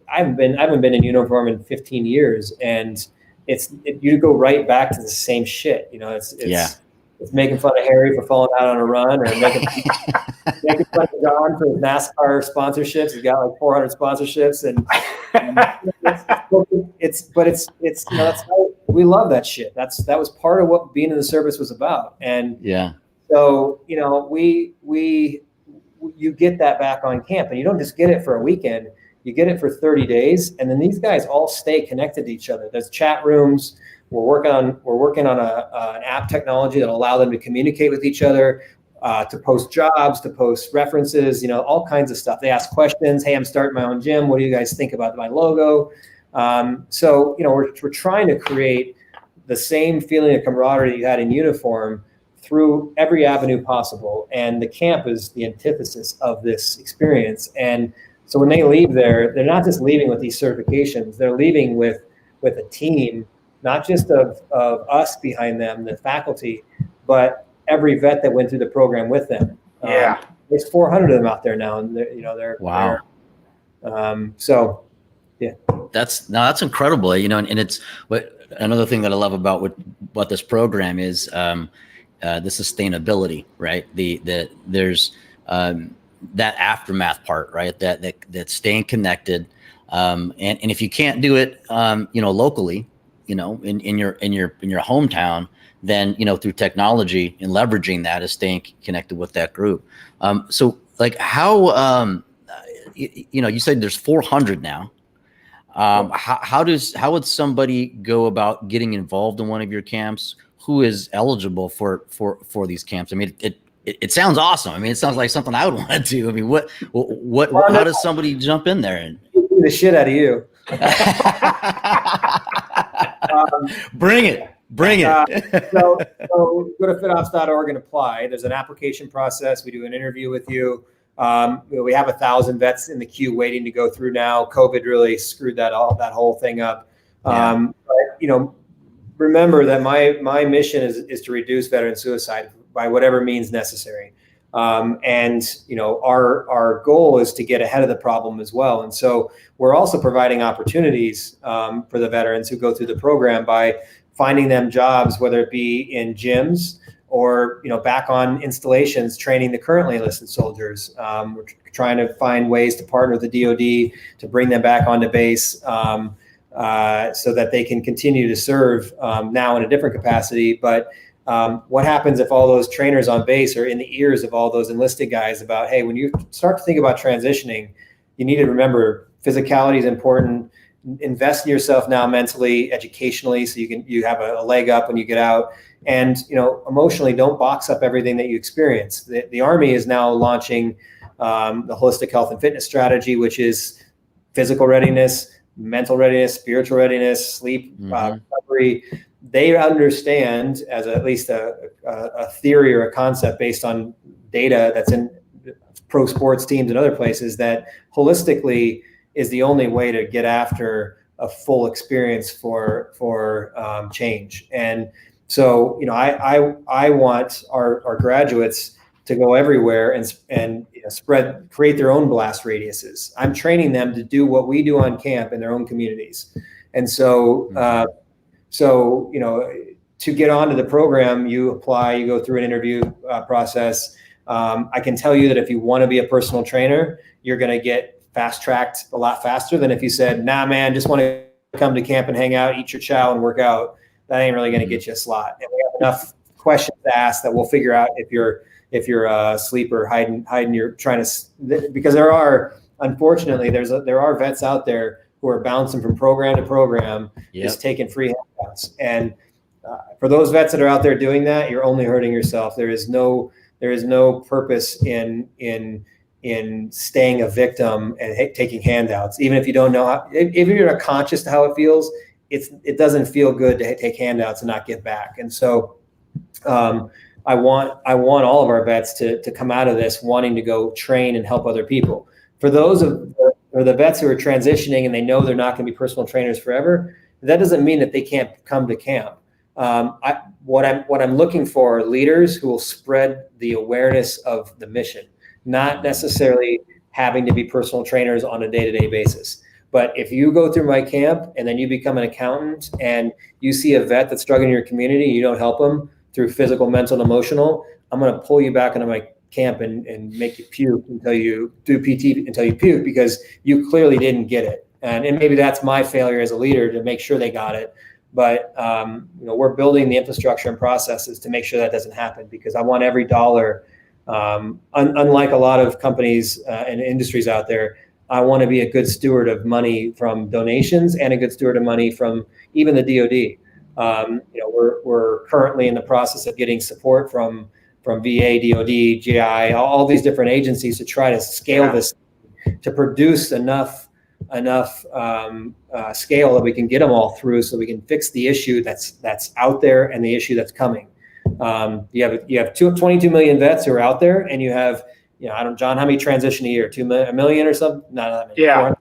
Speaker 3: haven't been in uniform in 15 years, and you go right back to the same shit. It's making fun of Harry for falling out on a run, or making fun of John for his NASCAR sponsorships. He's got like 400 sponsorships, and that's how we love that shit. That was part of what being in the service was about, and so you get that back on camp, and you don't just get it for a weekend. You get it for 30 days, and then these guys all stay connected to each other. There's chat rooms. We're working on an app technology that'll allow them to communicate with each other, to post jobs, to post references, all kinds of stuff. They ask questions. Hey, I'm starting my own gym. What do you guys think about my logo? So we're trying to create the same feeling of camaraderie you had in uniform through every avenue possible. And the camp is the antithesis of this experience. And so when they leave there, they're not just leaving with these certifications. They're leaving with a team, not just of us behind them, the faculty, but every vet that went through the program with them. There's 400 of them out there now, and they're
Speaker 1: wow.
Speaker 3: So yeah,
Speaker 1: that's incredible. And it's another thing that I love about what this program is, the sustainability, right? There's that aftermath part, right? That staying connected, and if you can't do it, locally, in your hometown, then through technology and leveraging that is staying connected with that group. So like how you said there's 400 now. How would somebody go about getting involved in one of your camps? Who is eligible for these camps? I mean, it sounds awesome. I mean, it sounds like something I would want to do. I mean, how does somebody jump in there and
Speaker 3: the shit out of you?
Speaker 1: Bring it.
Speaker 3: So go to fitops.org and apply. There's an application process. We do an interview with you. We have 1,000 vets in the queue waiting to go through now. COVID really screwed that whole thing up. But remember that my mission is to reduce veteran suicide by whatever means necessary. And our goal is to get ahead of the problem as well. And so we're also providing opportunities for the veterans who go through the program by finding them jobs, whether it be in gyms or back on installations, training the currently enlisted soldiers. We're trying to find ways to partner with the DoD to bring them back onto base, so that they can continue to serve now in a different capacity. But what happens if all those trainers on base are in the ears of all those enlisted guys about, hey, when you start to think about transitioning, you need to remember physicality is important. Invest in yourself now mentally, educationally, so you have a leg up when you get out. And emotionally, don't box up everything that you experience. The Army is now launching the holistic health and fitness strategy, which is physical readiness, mental readiness, spiritual readiness, sleep, recovery. They understand, as at least a theory or a concept based on data that's in pro sports teams and other places, that holistically is the only way to get after a full experience for change. And so, I want our graduates to go everywhere and create their own blast radiuses. I'm training them to do what we do on camp in their own communities. And so, to get onto the program, you apply, you go through an interview process. I can tell you that if you want to be a personal trainer, you're going to get fast-tracked a lot faster than if you said, nah, man, just want to come to camp and hang out, eat your chow and work out. That ain't really going to get you a slot. And we have enough questions to ask that we'll figure out if you're a sleeper hiding, you're trying to, because unfortunately, there are vets out there who are bouncing from program to program, just taking free handouts. And for those vets that are out there doing that, you're only hurting yourself. There is no purpose in staying a victim and taking handouts, even if you don't know how. If you're not conscious to how it feels, it doesn't feel good to take handouts and not give back. And so, I want all of our vets to come out of this wanting to go train and help other people. For those of the vets who are transitioning and they know they're not going to be personal trainers forever, that doesn't mean that they can't come to camp. What I'm looking for are leaders who will spread the awareness of the mission, not necessarily having to be personal trainers on a day-to-day basis. But if you go through my camp and then you become an accountant and you see a vet that's struggling in your community, you don't help them through physical, mental, and emotional, I'm going to pull you back into my camp and make you puke until you do PT until you puke, because you clearly didn't get it. And maybe that's my failure as a leader to make sure they got it. But we're building the infrastructure and processes to make sure that doesn't happen, because I want every dollar. Unlike a lot of companies and industries out there, I want to be a good steward of money from donations and a good steward of money from even the DoD. We're currently in the process of getting support from VA, DoD, GI, all these different agencies to try to scale this, to produce enough scale that we can get them all through, so we can fix the issue that's out there and the issue that's coming. You have 22 million vets who are out there, and you have, John, how many transition a year? 2 million, a million or something? Not that many.
Speaker 2: Yeah.
Speaker 3: 400?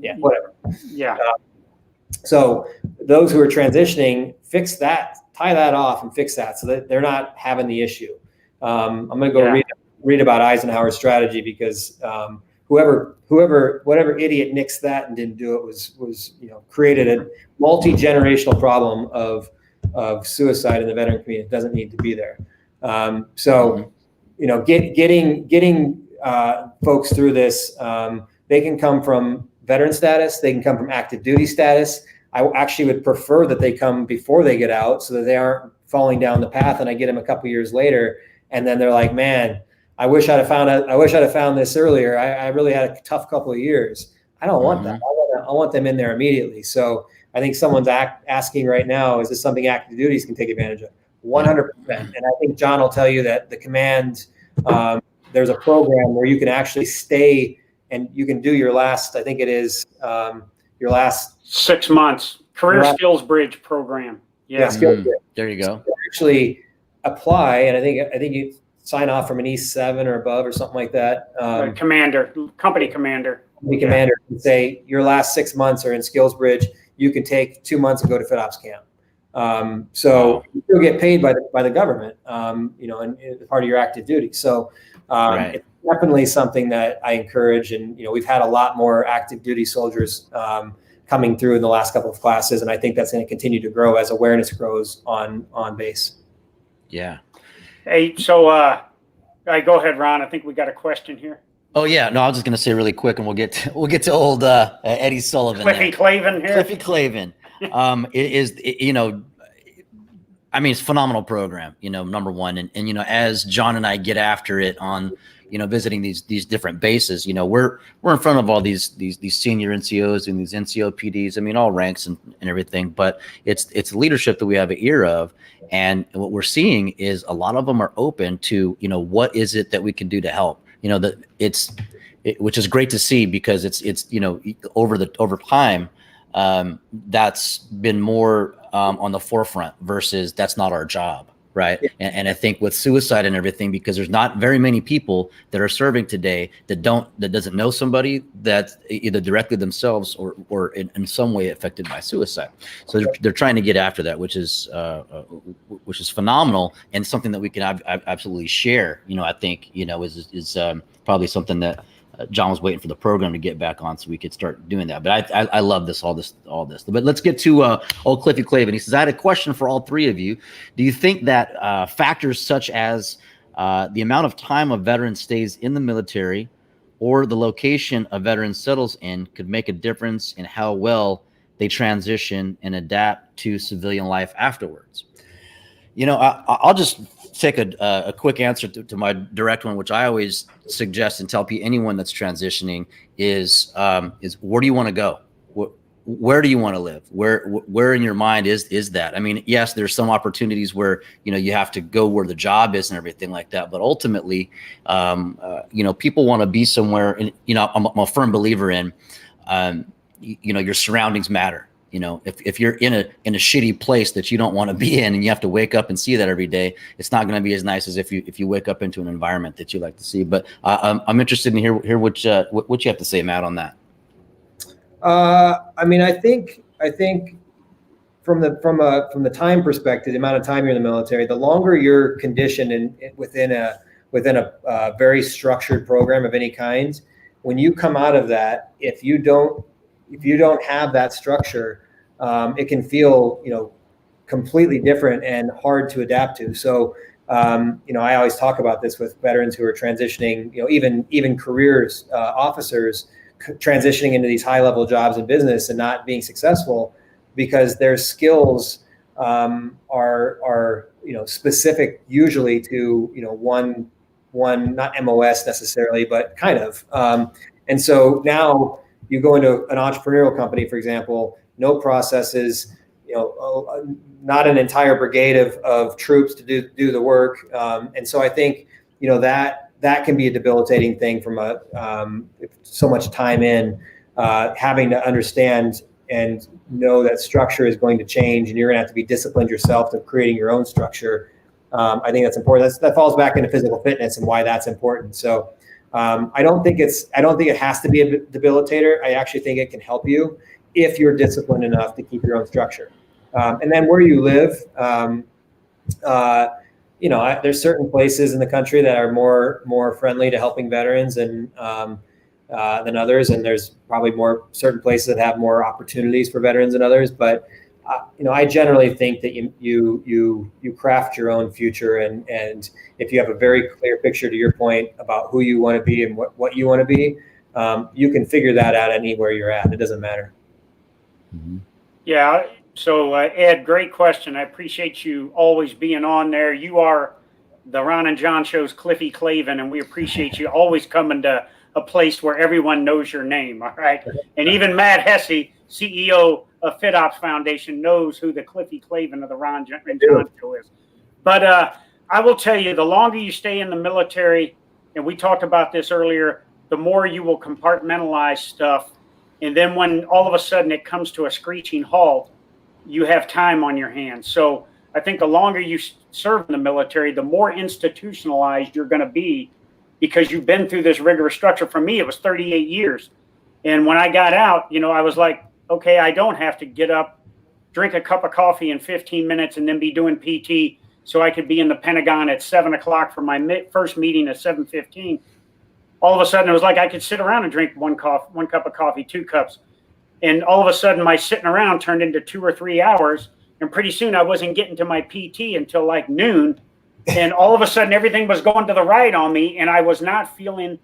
Speaker 3: Yeah, whatever.
Speaker 2: Yeah.
Speaker 3: So those who are transitioning, fix that, tie that off and fix that so that they're not having the issue. I'm going to go read about Eisenhower's strategy, because whatever idiot nixed that and didn't do it was created a multi-generational problem of suicide in the veteran community. It doesn't need to be there. Getting folks through this, they can come from veteran status, they can come from active duty status. I actually would prefer that they come before they get out, so that they aren't falling down the path and I get them a couple years later and then they're like, man, I wish I'd have found this earlier. I really had a tough couple of years. I don't want that. I want them in there immediately. So I think someone's asking right now, is this something active duties can take advantage of? 100%. And I think John will tell you that the command, there's a program where you can actually stay and you can do your last, I think it is your last
Speaker 2: 6 months career skills bridge program. Yeah.
Speaker 1: There you go.
Speaker 3: You actually apply, and I think you sign off from an E7 or above or something like that. Company commander can say your last 6 months are in skills bridge. You can take 2 months and go to FitOps camp. You still get paid by the government, and part of your active duty. So it's definitely something that I encourage. And, we've had a lot more active duty soldiers coming through in the last couple of classes. And I think that's going to continue to grow as awareness grows on base.
Speaker 1: Yeah.
Speaker 2: Hey, so go ahead, Ron. I think we got a question here.
Speaker 1: Oh yeah, no, I was just gonna say really quick, and we'll get to old Eddie Sullivan,
Speaker 2: 𝘵𝘬𝘬𝘴 here.
Speaker 1: 𝘵𝘬𝘬𝘴. I mean, it's a phenomenal program, number one. And as John and I get after it on, visiting these different bases, we're in front of all these senior NCOs and these NCO PDs. I mean, all ranks and everything, but it's leadership that we have an ear of. And what we're seeing is a lot of them are open to, what is it that we can do to help, which is great to see, because it's over time, that's been more on the forefront versus that's not our job, right? Yeah. And I think with suicide and everything, because there's not very many people that are serving today that doesn't know somebody that's either directly themselves or in some way affected by suicide. So they're trying to get after that, which is phenomenal, and something that we can absolutely share. I think is probably something that John was waiting for the program to get back on so we could start doing that. But I love all this. But let's get to old 𝘵𝘬𝘬𝘬𝘴. He says, I had a question for all three of you. Do you think that factors such as the amount of time a veteran stays in the military or the location a veteran settles in could make a difference in how well they transition and adapt to civilian life afterwards? I'll just take a quick answer to my direct one, which I always suggest and tell anyone that's transitioning is where do you want to go? Where do you want to live? Where in your mind is that? I mean, yes, there's some opportunities where, you have to go where the job is and everything like that. But ultimately, people want to be somewhere, and, I'm a firm believer in, your surroundings matter. If you're in a shitty place that you don't want to be in, and you have to wake up and see that every day, it's not going to be as nice as if you wake up into an environment that you like to see. But I'm interested in hear what you have to say, Matt, on that.
Speaker 3: I mean, I think from the time perspective, the amount of time you're in the military, the longer you're conditioned within a very structured program of any kind, when you come out of that, if you don't have that structure, it can feel, completely different and hard to adapt to. So, I always talk about this with veterans who are transitioning, even careers, officers transitioning into these high-level jobs in business and not being successful because their skills are specific usually to one not MOS necessarily, but kind of. And so now you go into an entrepreneurial company, for example, no processes, not an entire brigade of troops to do the work. And so I think, that can be a debilitating thing from so much time in, having to understand and know that structure is going to change, and you're going to have to be disciplined yourself to creating your own structure. I think that's important. That falls back into physical fitness and why that's important. So I don't think it has to be a debilitator. I actually think it can help you if you're disciplined enough to keep your own structure. And then where you live, there's certain places in the country that are more friendly to helping veterans than others, and there's probably certain places that have more opportunities for veterans than others. But I generally think that you craft your own future, and if you have a very clear picture, to your point, about who you want to be and what you want to be, you can figure that out anywhere you're at. It doesn't matter.
Speaker 1: Mm-hmm.
Speaker 2: Yeah. So Ed, great question. I appreciate you always being on there. You are the Ron and John Show's 𝘵𝘬𝘬𝘬𝘬𝘬𝘬𝘬𝑎, and we appreciate you always coming to a place where everyone knows your name. All right. And even Matt Hesse, CEO of FitOps Foundation, knows who the 𝘵𝘬𝘬𝘬𝘬𝘬𝘬𝘬𝘬𝑎 and the Ron and John Show is. But I will tell you, the longer you stay in the military, and we talked about this earlier, the more you will compartmentalize stuff. And then when all of a sudden it comes to a screeching halt, you have time on your hands. So I think the longer you serve in the military, the more institutionalized you're going to be, because you've been through this rigorous structure. For me, it was 38 years. And when I got out, I was like, okay, I don't have to get up, drink a cup of coffee in 15 minutes and then be doing PT so I could be in the Pentagon at 7 o'clock for my first meeting at 7:15. All of a sudden, it was like I could sit around and drink one cup of coffee, 2 cups. And all of a sudden, my sitting around turned into 2 or 3 hours. And pretty soon, I wasn't getting to my PT until like noon. and all of a sudden everything was going to the right on me, and I was not feeling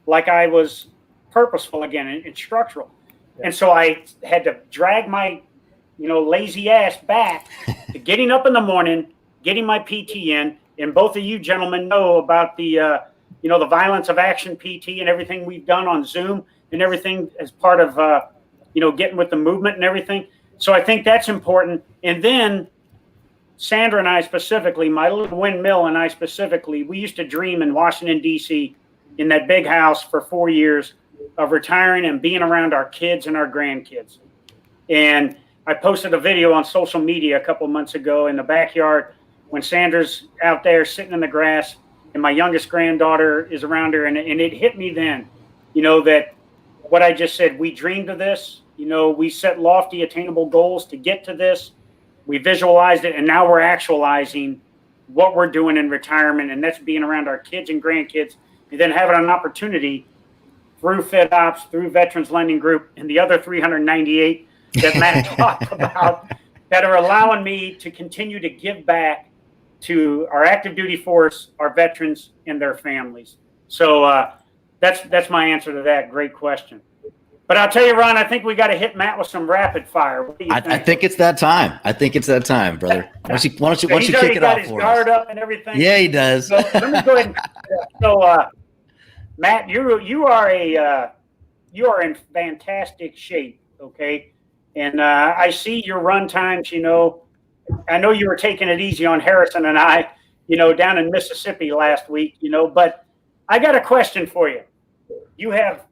Speaker 2: like I was purposeful again and structural. Yeah. And so I had to drag my, lazy ass back to getting up in the morning, getting my PT in. And both of you gentlemen know about the, the Violence of Action PT and everything we've done on Zoom and everything as part of, getting with the movement and everything. So I think that's important. And then Sandra and I specifically, my little windmill and I specifically, we used to dream in Washington, D.C. in that big house for 4 years of retiring and being around our kids and our grandkids. And I posted a video on social media a couple months ago in the backyard when Sandra's out there sitting in the grass and my youngest granddaughter is around her. And it hit me then, that what I just said, we dreamed of this, we set lofty attainable goals to get to this. We visualized it, and now we're actualizing what we're doing in retirement, and that's being around our kids and grandkids, and then having an opportunity through FitOps, through Veterans Lending Group, and the other 398 that Matt talked about that are allowing me to continue to give back to our active duty force, our veterans, and their families. So that's my answer to that. Great question. But I'll tell you, Ron, I think we got to hit Matt with some rapid fire. What do you think?
Speaker 1: I think it's that time. I think it's that time, brother. Why don't you kick it off for us? He's already got his guard up and everything.
Speaker 2: Yeah, he does. So let me go ahead. So, Matt, you are in fantastic shape. Okay, and I see your run times. I know you were taking it easy on Harrison and I, down in Mississippi last week. But I got a question for you. You have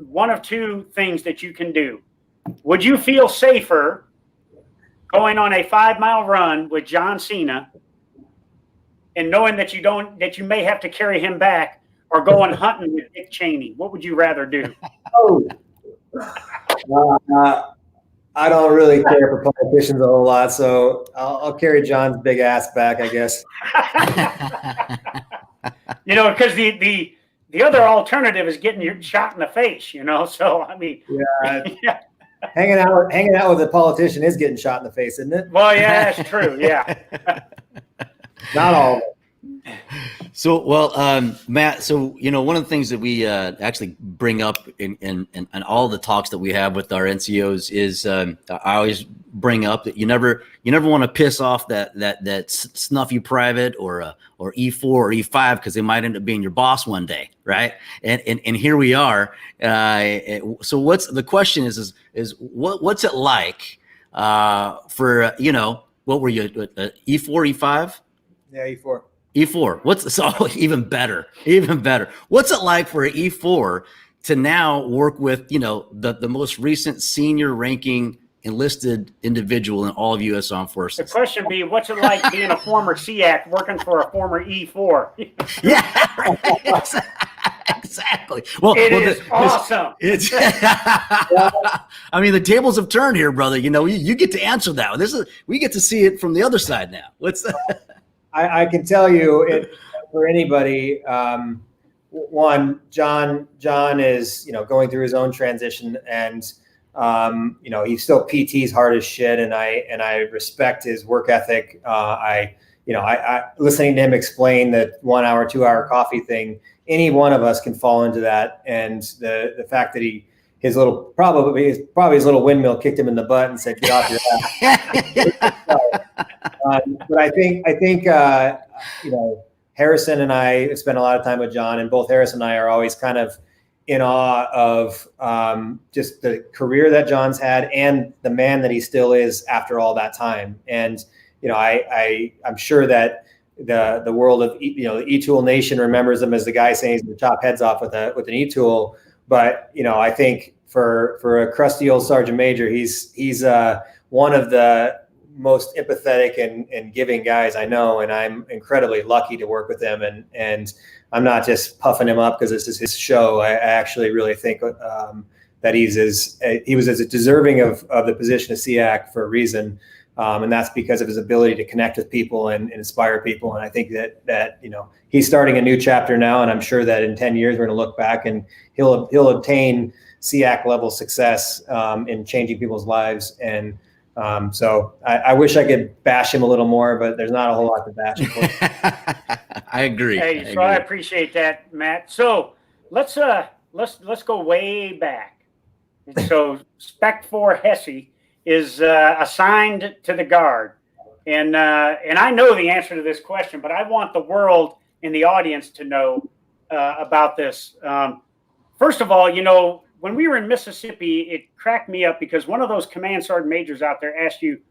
Speaker 2: one of two things that you can do. Would you feel safer going on a 5-mile run with John Cena and knowing that you may have to carry him back, or going hunting with Dick Cheney? What would you rather do?
Speaker 3: I don't really care for politicians a whole lot, so I'll carry John's big ass back, I guess.
Speaker 2: Because the other alternative is getting your shot in the face, So I mean,
Speaker 3: yeah. Hanging out with a politician is getting shot in the face, isn't it?
Speaker 2: Well, yeah, that's true. Yeah.
Speaker 3: Not all of it.
Speaker 1: So, Matt, so, one of the things that we actually bring up in all the talks that we have with our NCOs is I always bring up that you never want to piss off that snuffy private or E4 or E5, because they might end up being your boss one day, right? And here we are. So the question is what's it like for, what were you, E4, E5?
Speaker 3: Yeah, E4.
Speaker 1: E4. Even better. What's it like for an E4 to now work with, the most recent senior ranking enlisted individual in all of U.S. Armed Forces?
Speaker 2: The question be, what's it like being a former SEAC working for a former E4?
Speaker 1: Yeah, right. Exactly. Well,
Speaker 2: it's awesome.
Speaker 1: I mean, the tables have turned here, brother. You get to answer that. We get to see it from the other side now.
Speaker 3: I can tell you, for anybody, one, John is, going through his own transition, and he still PTs hard as shit, and I respect his work ethic. I listening to him explain that 1 hour, 2 hour coffee thing, any one of us can fall into that, and the fact that probably his little windmill kicked him in the butt and said, "Get off your ass." But I think Harrison and I spent a lot of time with John, and both Harrison and I are always kind of in awe of just the career that John's had and the man that he still is after all that time. And I'm sure that the world of the e-tool nation remembers him as the guy saying he's going to chop heads off with an e-tool. But I think for a crusty old sergeant major, he's one of the most empathetic and giving guys I know, and I'm incredibly lucky to work with him. And I'm not just puffing him up because this is his show. I actually really think that he was as deserving of the position of SEAC for a reason, and that's because of his ability to connect with people and inspire people. And I think that he's starting a new chapter now, and I'm sure that in 10 years we're going to look back and he'll obtain SEAC level success in changing people's lives. And So I wish I could bash him a little more, but there's not a whole lot to bash him for.
Speaker 1: I agree.
Speaker 2: Hey, I appreciate that, Matt. So let's go way back. So 𝘵𝑒𝑐 Hesse is assigned to the Guard, and I know the answer to this question, but I want the world and the audience to know about this. First of all, when we were in Mississippi, it cracked me up because one of those command sergeant majors out there asked you,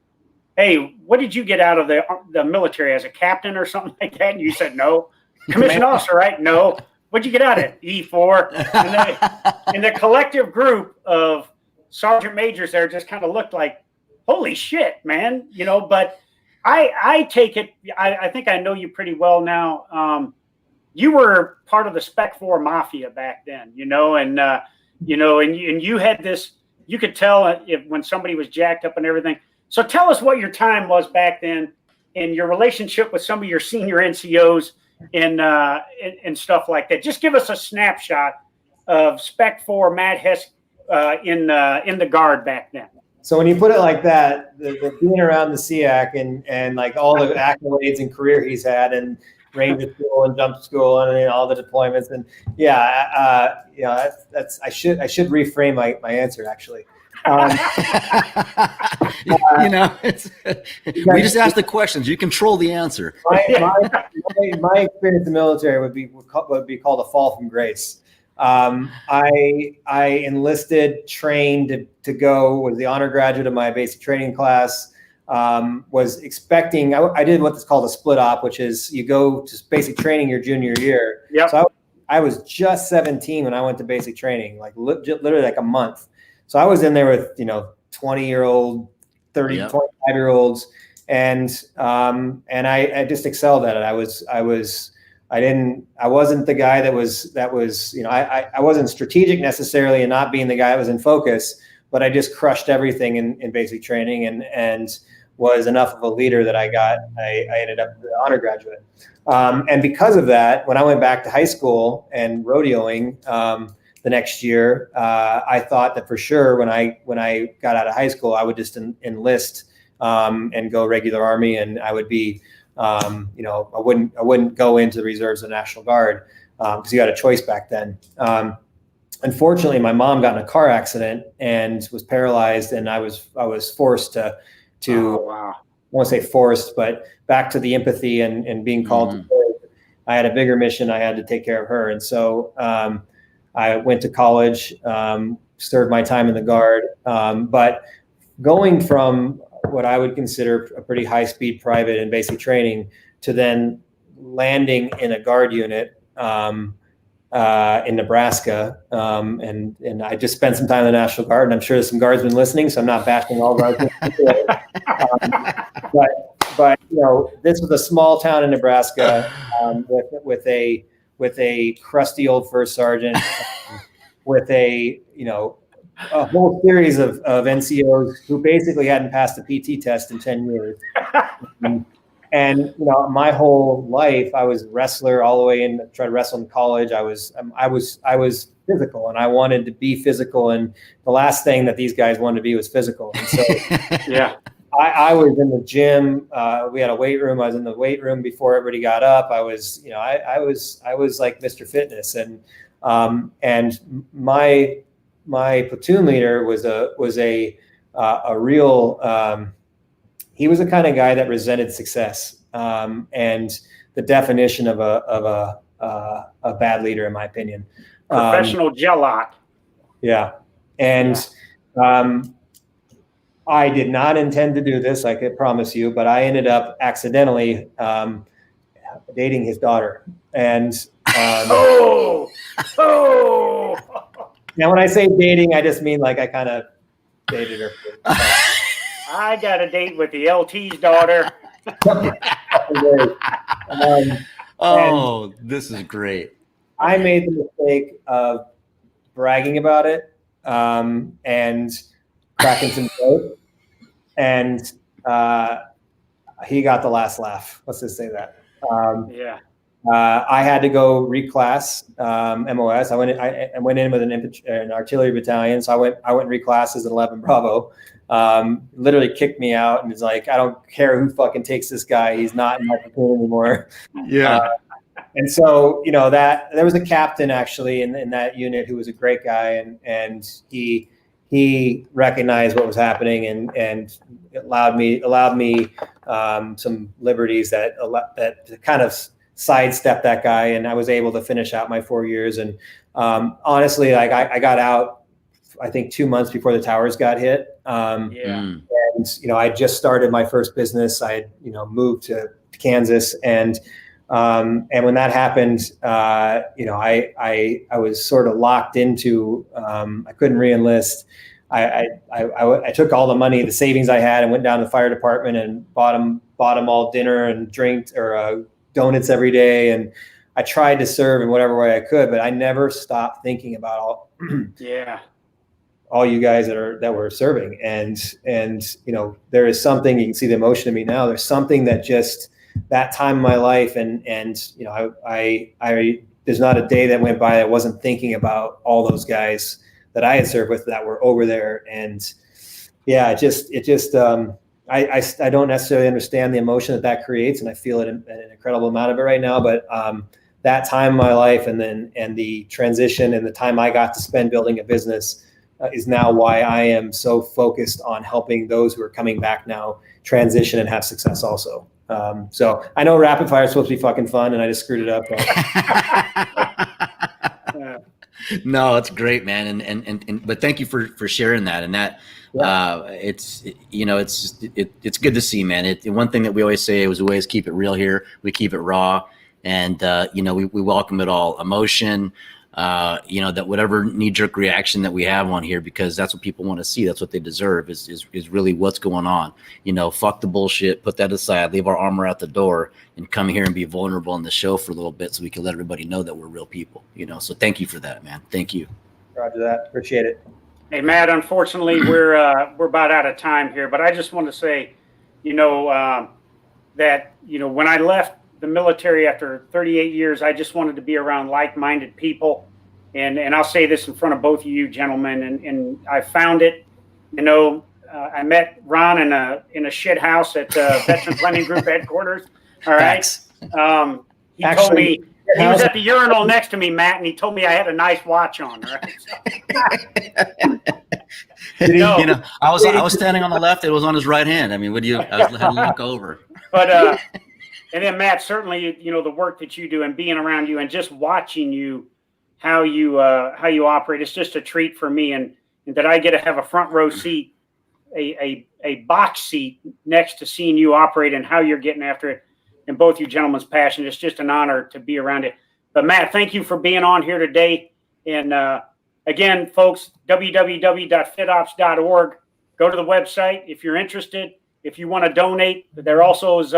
Speaker 2: "Hey, what did you get out of the military as a captain or something like that?" And you said, "No." Commissioned officer, right? No. What'd you get out of it? E4. And the collective group of sergeant majors there just kind of looked like, holy shit, man. But I take it, I think I know you pretty well now. You were part of the 𝘵𝑒𝑐 mafia back then, and you had this, you could tell when somebody was jacked up and everything. So tell us what your time was back then and your relationship with some of your senior NCOs and stuff like that. Just give us a snapshot of 𝘵𝑒𝑐 Matt Hesse in the Guard back then.
Speaker 3: So when you put it like that, the being around the SEAC and like all the accolades and career he's had, and Ranger School and Jump School and all the deployments, and that's I should reframe my answer actually.
Speaker 1: We just ask the questions. You control the answer.
Speaker 3: My experience in the military would be called a fall from grace. I enlisted, trained to go, was the honor graduate of my basic training class. Was expecting, I did what's called a split op, which is you go to basic training your junior year.
Speaker 2: Yep.
Speaker 3: So I was just 17 when I went to basic training, like literally like a month. So I was in there with 20-year-old, 30, 25-year-olds, and I just excelled at it. I wasn't the guy that was I wasn't strategic necessarily in not being the guy that was in focus, but I just crushed everything in basic training and was enough of a leader that I ended up the honor graduate. And because of that, when I went back to high school and rodeoing the next year, I thought that for sure when I got out of high school, I would just enlist and go regular Army, and I would be I wouldn't go into the reserves of the National Guard because you had a choice back then. Unfortunately, my mom got in a car accident and was paralyzed, and I was forced to
Speaker 2: oh, wow.
Speaker 3: I won't say forced, but back to the empathy and being called to serve. I had a bigger mission. I had to take care of her. And so I went to college, served my time in the Guard. But going from what I would consider a pretty high-speed private in basic training to then landing in a Guard unit in Nebraska, and I just spent some time in the National Guard, and I'm sure there's some Guardsmen listening, so I'm not bashing all Guardsmen. But this was a small town in Nebraska with a crusty old first sergeant, with a whole series of NCOs who basically hadn't passed a PT test in 10 years. And my whole life, I was a wrestler all the way in. Tried to wrestle in college. I was physical, and I wanted to be physical. And the last thing that these guys wanted to be was physical. And so, I was in the gym. We had a weight room. I was in the weight room before everybody got up. I was like Mr. Fitness, and my platoon leader was a real. He was the kind of guy that resented success, and the definition of a bad leader, in my opinion.
Speaker 2: Professional jelot.
Speaker 3: Yeah, and I did not intend to do this, I could promise you, but I ended up accidentally dating his daughter. And
Speaker 2: oh.
Speaker 3: Now, when I say dating, I just mean like I kind of dated her.
Speaker 2: I got a date with the LT's daughter.
Speaker 1: This is great.
Speaker 3: I made the mistake of bragging about it and cracking some jokes, and he got the last laugh. Let's just say that. I had to go reclass MOS. I went in with an artillery battalion, so I went reclass as an 11 Bravo. literally kicked me out and was like, I don't care who fucking takes this guy. He's not in my platoon anymore.
Speaker 1: Yeah.
Speaker 3: And so, you know, that there was a captain actually in that unit who was a great guy, and he recognized what was happening and allowed me some liberties that kind of sidestepped that guy, and I was able to finish out my 4 years. And honestly, like I got out, I think 2 months before the towers got hit. And you know, I just started my first business. I had, you know, moved to Kansas, and when that happened, you know, I was sort of locked into, I couldn't re-enlist. I took all the money, the savings I had, and went down to the fire department and bought them all dinner and drink or donuts every day. And I tried to serve in whatever way I could, but I never stopped thinking about all you guys that were serving. And, you know, there is something, you can see the emotion in me now. There's something that just that time in my life. And, you know, I there's not a day that went by that I wasn't thinking about all those guys that I had served with that were over there. And yeah, I don't necessarily understand the emotion that creates, and I feel it an incredible amount of it right now. But that time in my life, and the transition and the time I got to spend building a business is now why I am so focused on helping those who are coming back now transition and have success also. So I know rapid fire is supposed to be fucking fun, and I just screwed it up.
Speaker 1: No, it's great, man. But thank you for sharing that. And that, it's, you know, it's good to see, man. One thing that we always say is we always keep it real here. We keep it raw, and, you know, we welcome it all. Emotion, you know, that whatever knee-jerk reaction that we have on here, because that's what people want to see. That's what they deserve is really what's going on. You know, fuck the bullshit, put that aside, leave our armor out the door, and come here and be vulnerable on the show for a little bit so we can let everybody know that we're real people, you know? So thank you for that, man. Thank you.
Speaker 3: Roger that. Appreciate it.
Speaker 2: Hey, Matt, unfortunately, we're about out of time here, but I just want to say, you know, that, you know, when I left the military after 38 years, I just wanted to be around like-minded people. And I'll say this in front of both of you gentlemen, and I found it. You know, I met Ron in a shit house at Veterans Lending Group headquarters. All right. He told me he was at the urinal next to me, Matt, and he told me I had a nice watch on. Right?
Speaker 1: You know, I was standing on the left. It was on his right hand. I mean, I had to look over.
Speaker 2: But and then Matt, certainly, you know, the work that you do and being around you and just watching you, how you operate, it's just a treat for me, and that I get to have a front row seat, a box seat next to seeing you operate and how you're getting after it, and both you gentlemen's passion. It's just an honor to be around it. But Matt, thank you for being on here today. And again, folks, www.fitops.org. Go to the website if you're interested. If you want to donate, there also is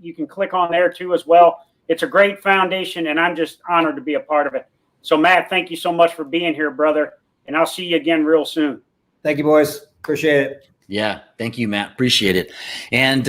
Speaker 2: you can click on there too as well. It's a great foundation, and I'm just honored to be a part of it. So Matt, thank you so much for being here, brother. And I'll see you again real soon.
Speaker 3: Thank you, boys. Appreciate it.
Speaker 1: Yeah. Thank you, Matt. Appreciate it. And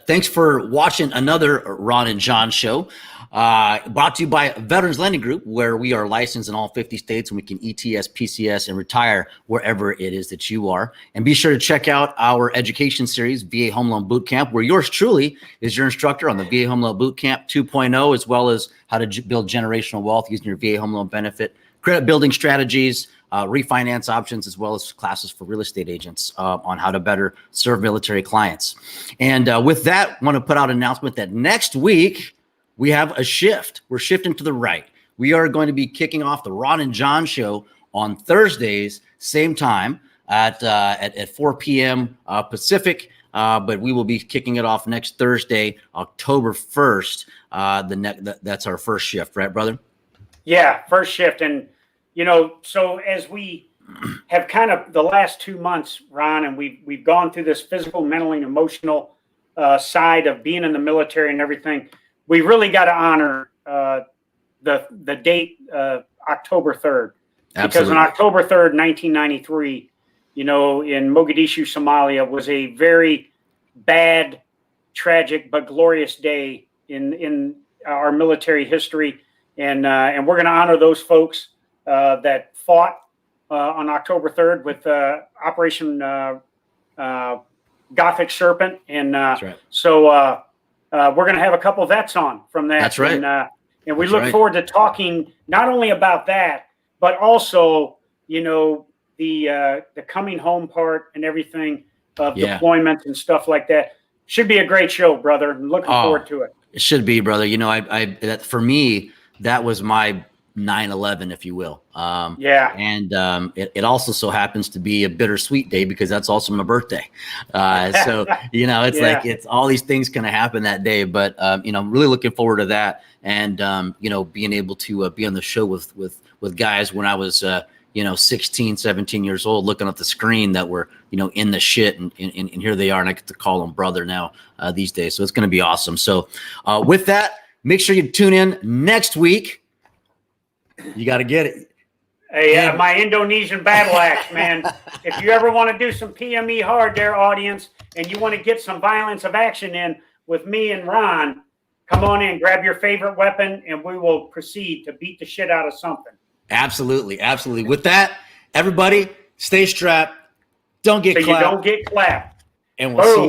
Speaker 1: thanks for watching another Ron and John show, brought to you by Veterans Lending Group, where we are licensed in all 50 states, and we can ETS, PCS, and retire wherever it is that you are. And be sure to check out our education series, VA Home Loan Boot Camp, where yours truly is your instructor on the VA Home Loan Boot Camp 2.0, as well as how to build generational wealth using your VA Home Loan benefit, credit building strategies, refinance options, as well as classes for real estate agents on how to better serve military clients. And with that, I want to put out an announcement that next week we have a shift. We're shifting to the right. We are going to be kicking off the Ron and John show on Thursdays, same time at 4 p.m. Pacific. But we will be kicking it off next Thursday, October 1st. That's our first shift, right, brother? Yeah, first shift. And you know, so as we have kind of the last 2 months, Ron, and we've gone through this physical, mental, and emotional side of being in the military and everything, we really got to honor the date October 3rd. Absolutely. Because on October 3rd, 1993, you know, in Mogadishu, Somalia, was a very bad, tragic, but glorious day in our military history. And we're going to honor those folks that fought on October 3rd with Operation
Speaker 2: Gothic Serpent. And
Speaker 1: right.
Speaker 2: so we're going to have a couple vets on from that.
Speaker 1: That's right.
Speaker 2: And we look forward to talking not only about that, but also, you know, the coming home part and everything of deployments and stuff like that. Should be a great show, brother. I'm looking forward to it.
Speaker 1: It should be, brother. You know, that for me, that was my 9/11, if you will. And it also so happens to be a bittersweet day because that's also my birthday. So, you know, it's like it's all these things kind of happen that day. But, you know, I'm really looking forward to that. And, you know, being able to be on the show with guys when I was, you know, 16, 17 years old, looking at the screen that were, you know, in the shit. And here they are. And I get to call them brother now these days. So it's going to be awesome. So with that, make sure you tune in next week. You got to get it.
Speaker 2: Hey, my Indonesian battle axe, man. If you ever want to do some PME hard there, audience, and you want to get some violence of action in with me and Ron, come on in, grab your favorite weapon, and we will proceed to beat the shit out of something.
Speaker 1: Absolutely. Absolutely. With that, everybody, stay strapped. Don't get clapped.
Speaker 2: You don't get clapped.
Speaker 1: And we'll see you